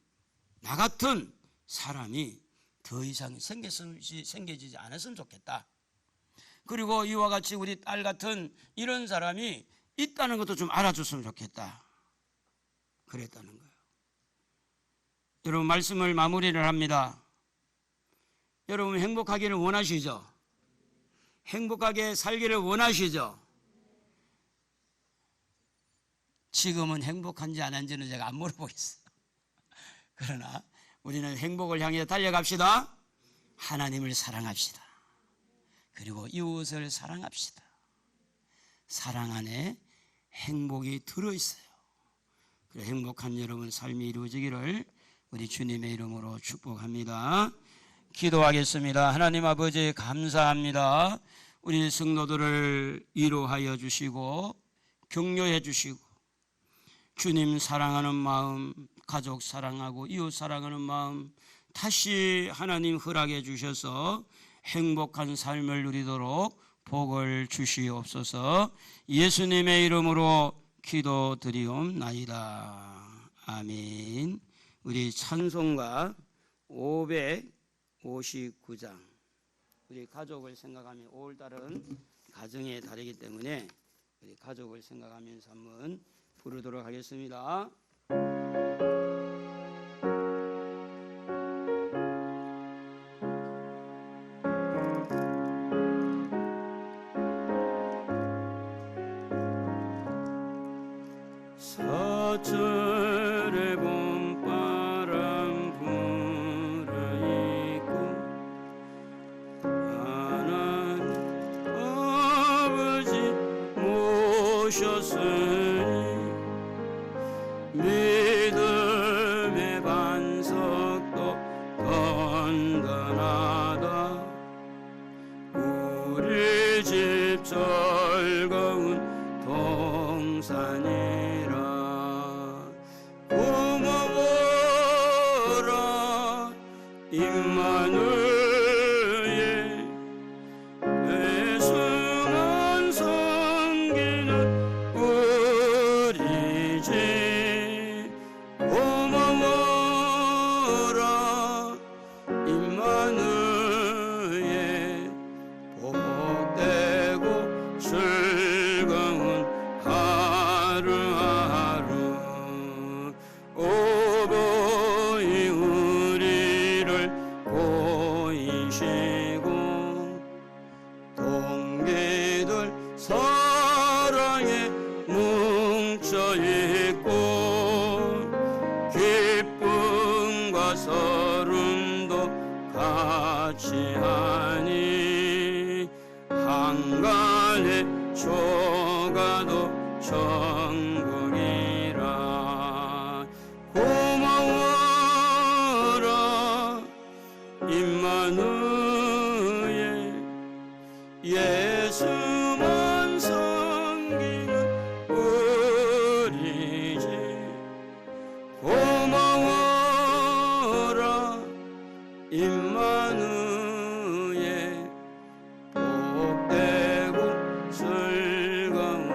나 같은 사람이 더 이상 생겨지지 않았으면 좋겠다. 그리고 이와 같이 우리 딸 같은 이런 사람이 있다는 것도 좀 알아줬으면 좋겠다. 그랬다는 거예요. 여러분, 말씀을 마무리를 합니다. 여러분, 행복하기를 원하시죠? 행복하게 살기를 원하시죠? 지금은 행복한지 안 한지는 제가 안 물어보겠어요. 그러나 우리는 행복을 향해 달려갑시다. 하나님을 사랑합시다. 그리고 이웃을 사랑합시다. 사랑 안에 행복이 들어있어요. 그래, 행복한 여러분 삶이 이루어지기를 우리 주님의 이름으로 축복합니다. 기도하겠습니다. 하나님 아버지, 감사합니다. 우리 성도들을 위로하여 주시고 격려해 주시고, 주님 사랑하는 마음, 가족 사랑하고 이웃 사랑하는 마음 다시 하나님 허락해 주셔서 행복한 삶을 누리도록 복을 주시옵소서. 예수님의 이름으로 기도드리옵나이다. 아멘. 우리 찬송가 559장. 우리 가족을 생각하면 5월달은 가정의 달이기 때문에 우리 가족을 생각하면서 한번 부르도록 하겠습니다. 서철의 봄바람 불어있고 하나님 아버지 모셨으니 믿음의 반석도 든든하다. 우리 집 즐거운 동산이라. 고마워라 임마누엘, 내 수만 섬기는 우리 집. 고마워라 임마누엘, 복되고 즐거운 하루하루. 오보이 우리를 보이시고 동기들 사랑에 뭉쳐있고 기쁨과 서름도 같이 하니 한간에 조가도 천국이라. 고마워라 임마누엘, 예수만 섬기는 우리 집. 고마워라 임마누엘, 복되고 즐거운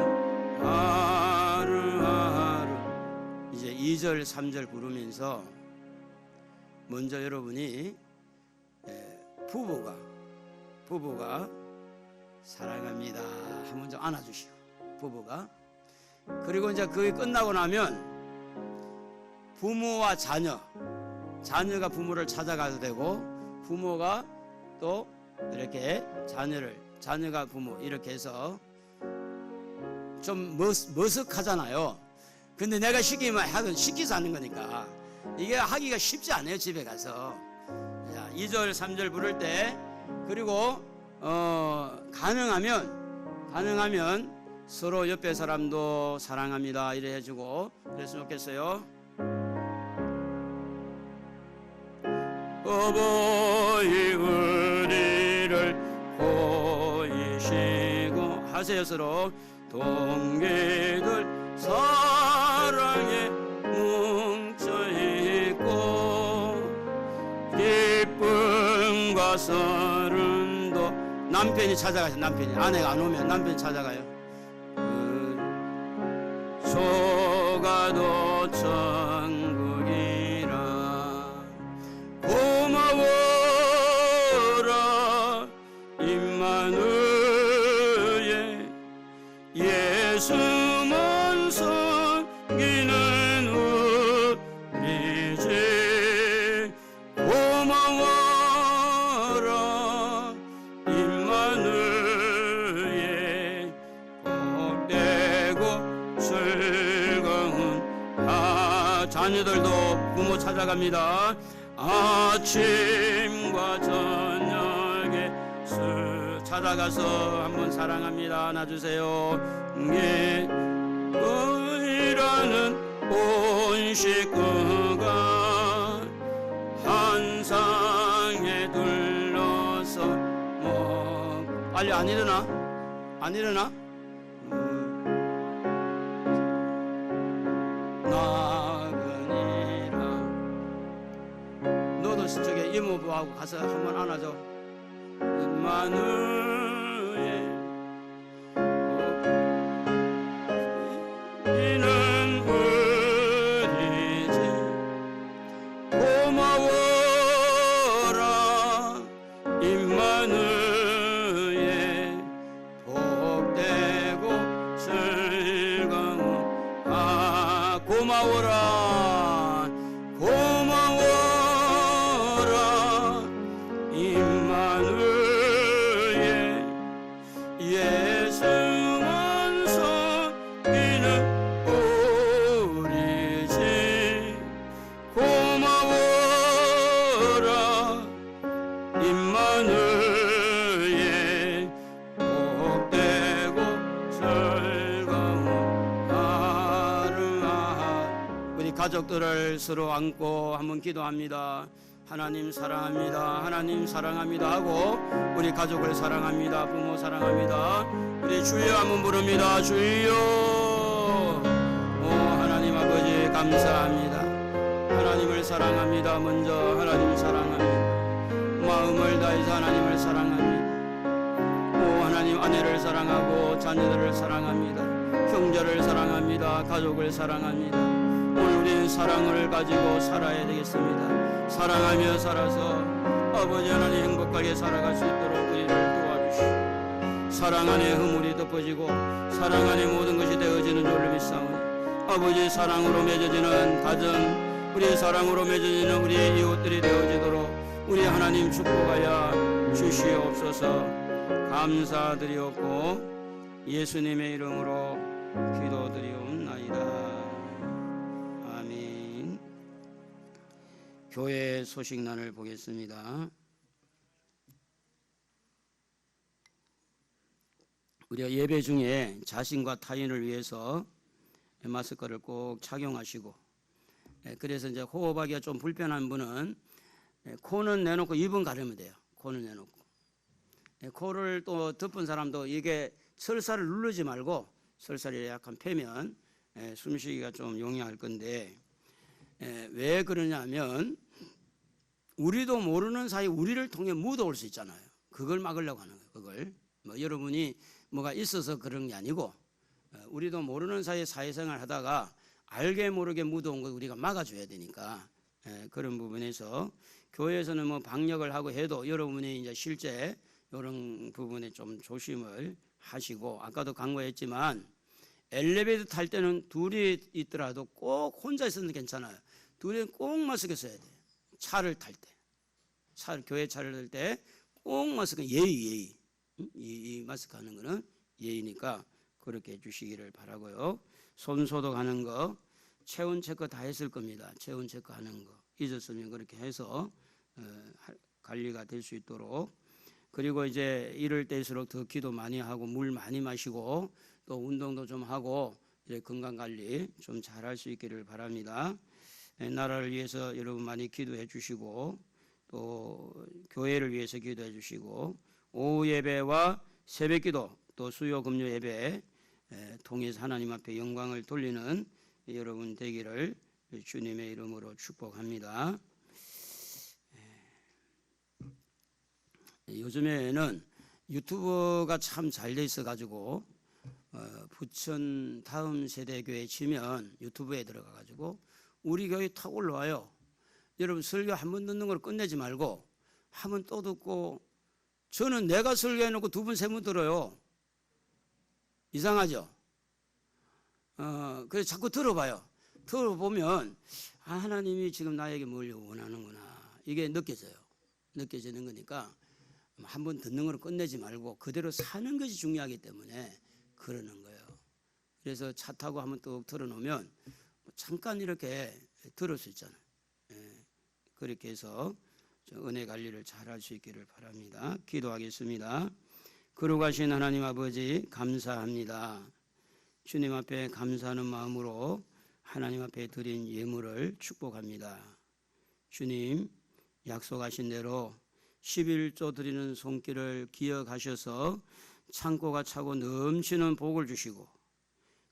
하루하루. 이제 2절 3절 부르면서 먼저 여러분이 부부가 사랑합니다 한번 좀 안아주시고, 부부가. 그리고 이제 그게 끝나고 나면 부모와 자녀가 부모를 찾아가도 되고, 부모가 또 이렇게 자녀가 부모, 이렇게 해서 좀 머쓱하잖아요. 근데 내가 시키면 하긴 시키서 하는 거니까 이게 하기가 쉽지 않아요, 집에 가서. 자, 2절 3절 부를 때, 그리고 가능하면 서로 옆에 사람도 사랑합니다 이래 해주고 그랬으면 좋겠어요. 어버이 우리를 보이시고 하세요. 서로 동기들 사랑에 뭉쳐있고 기쁨과 서름도. 남편이 찾아가요. 남편이, 아내가 안 오면 남편이 찾아가요. 조가도 천국이라. 고마워라 임마누엘, 예수만 섬기는 우리 집. 고마워라 임마누엘, 복되고 즐거운 자녀들도 부모 찾아갑니다. 아침과 저녁에 찾아가서 한번 사랑합니다 안아주세요. 일하는 온 식구가 한 상에 둘러서 빨리 안 일어나? 나그니라. 너도 저쪽에 이모부하고 가서 한번 안아줘. 임마누엘, 이는 우리 집. 고마워라 고마워라 고마워라 임마누엘 예수만 섬기는 우리 집 고마워라 임마누엘 복되고 즐거운 하루하 우리 가족들을 서로 안고 한번 기도합니다. 하나님 사랑합니다. 하나님 사랑합니다 하고 우리 가족을 사랑합니다. 부모 사랑합니다. 우리 주여 한번 부릅니다. 주여. 오 하나님 아버지 감사합니다. 하나님을 사랑합니다. 먼저 하나님 사랑합니다. 마음을 다해서 하나님을 사랑합니다. 오 하나님 아내를 사랑하고 자녀들을 사랑합니다. 형제를 사랑합니다. 가족을 사랑합니다. 오늘 우리는 사랑을 가지고 살아야 되겠습니다. 사랑하며 살아서 아버지 하나님 행복하게 살아갈 수 있도록 우리를 도와주시오. 사랑 안에 허물이 덮어지고 사랑 안에 모든 것이 되어지는 줄을 믿사오니 아버지 사랑으로 맺어지는 가정 우리 사랑으로 맺어지는 우리 이웃들이 되어지도록 우리 하나님 축복하여 주시옵소서. 감사드리옵고 예수님의 이름으로 기도드리옵나이다. 아멘. 교회 소식란을 보겠습니다. 우리가 예배 중에 자신과 타인을 위해서 마스크를 꼭 착용하시고 그래서 이제 호흡하기가 좀 불편한 분은 코는 내놓고 입은 가르면 돼요. 코는 내놓고 코를 또 덮은 사람도 이게 설사를 누르지 말고 설사를 약간 펴면 숨쉬기가 좀 용이할 건데 왜 그러냐면 우리도 모르는 사이 우리를 통해 묻어올 수 있잖아요. 그걸 막으려고 하는 거예요. 그걸 여러분이 뭐가 있어서 그런 게 아니고 우리도 모르는 사이에 사회생활 하다가 알게 모르게 묻어온 걸 우리가 막아줘야 되니까 그런 부분에서 교회에서는 뭐 방역을 하고 해도 여러분이 이제 실제 이런 부분에 좀 조심을 하시고 아까도 강조했지만 엘리베이터 탈 때는 둘이 있더라도 꼭 혼자 있어도 괜찮아요. 둘이 꼭 마스크 써야 돼요. 차를 탈 때, 교회 차를 탈 때 꼭 마스크 예의. 이 마스크 하는 거는 예의니까 그렇게 해주시기를 바라고요. 손 소독하는 거, 체온 체크 다 했을 겁니다. 체온 체크 하는 거 잊었으면 그렇게 해서 관리가 될 수 있도록. 그리고 이제 이럴 때일수록 더 기도 많이 하고 물 많이 마시고 또 운동도 좀 하고 건강 관리 좀 잘할 수 있기를 바랍니다. 나라를 위해서 여러분 많이 기도해 주시고 또 교회를 위해서 기도해 주시고 오후 예배와 새벽 기도 또 수요 금요 예배 통해서 하나님 앞에 영광을 돌리는 여러분 되기를 주님의 이름으로 축복합니다. 요즘에는 유튜브가 참 잘 돼 있어 가지고 부천 다음 세대 교회 치면 유튜브에 들어가 가지고 우리 교회 탁 올라와요. 여러분 설교 한 번 듣는 걸 끝내지 말고 한 번 또 듣고 저는 내가 설교해 놓고 두 번 세 번 들어요. 이상하죠? 그래서 자꾸 들어봐요. 들어보면 하나님이 지금 나에게 뭘 원하는구나 이게 느껴지는 거니까 한 번 듣는 걸 끝내지 말고 그대로 사는 것이 중요하기 때문에 그러는 거예요. 그래서 차 타고 한번 또 틀어놓으면 잠깐 이렇게 들을 수 있잖아요. 그렇게 해서 은혜 관리를 잘 할 수 있기를 바랍니다. 기도하겠습니다. 거룩하신 하나님 아버지 감사합니다. 주님 앞에 감사하는 마음으로 하나님 앞에 드린 예물을 축복합니다. 주님 약속하신 대로 11조 드리는 손길을 기억하셔서 창고가 차고 넘치는 복을 주시고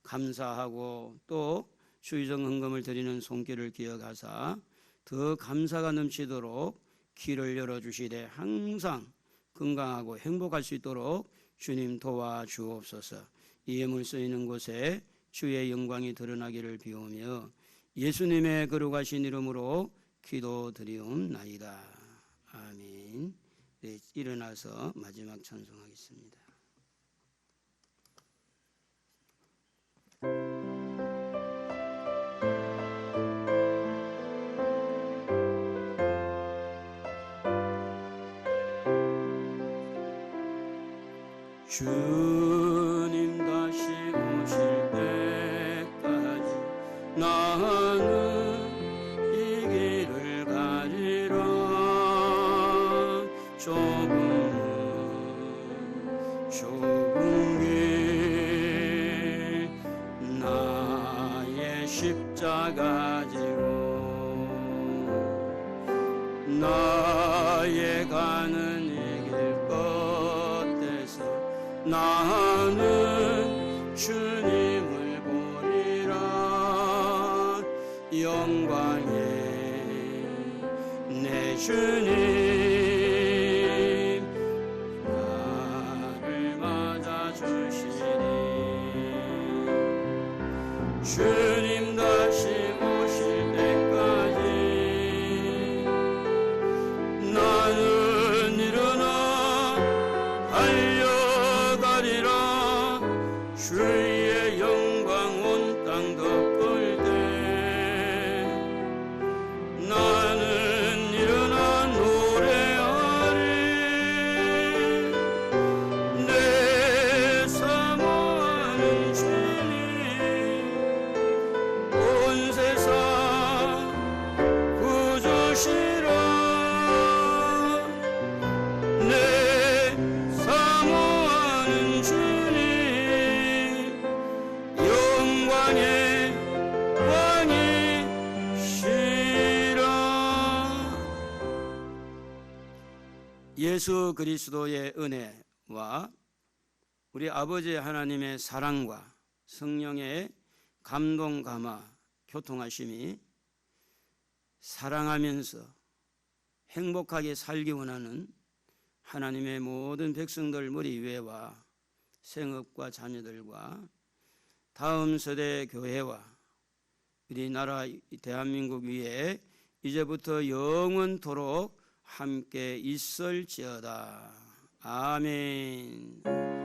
감사하고 또 수의정 헌금을 드리는 손길을 기억하사 더 감사가 넘치도록 길을 열어주시되 항상 건강하고 행복할 수 있도록 주님 도와주옵소서. 이 예물 쓰이는 곳에 주의 영광이 드러나기를 비우며 예수님의 거룩하신 이름으로 기도드리옵나이다. 아멘. 네, 일어나서 마지막 찬송하겠습니다. 주님 다시 오실 때까지 나는 이 길을 가리라. 좁은 길 나의 십자가 지고 나의 가는 이 길 끝에서 나는 주님을 보리라. 영광의 내 주님 나를 맞아주시니 주님 다시 오실 때까지 나는 일어나 달려가리라. 주의 영광 온 땅 덮을 때 나는 일어나 노래하리. 내 사모하는 주님 온 세상 구주시라. 내 사모하는 주님 영광의 왕이시라. 예수 그리스도의 은혜와 우리 아버지 하나님의 사랑과 성령의 감동 감화 교통하심이 사랑하면서 행복하게 살기 원하는 하나님의 모든 백성들 머리 위에와 생업과 자녀들과 다음 세대 교회와 우리나라 대한민국 위에 이제부터 영원토록 함께 있을지어다. 아멘.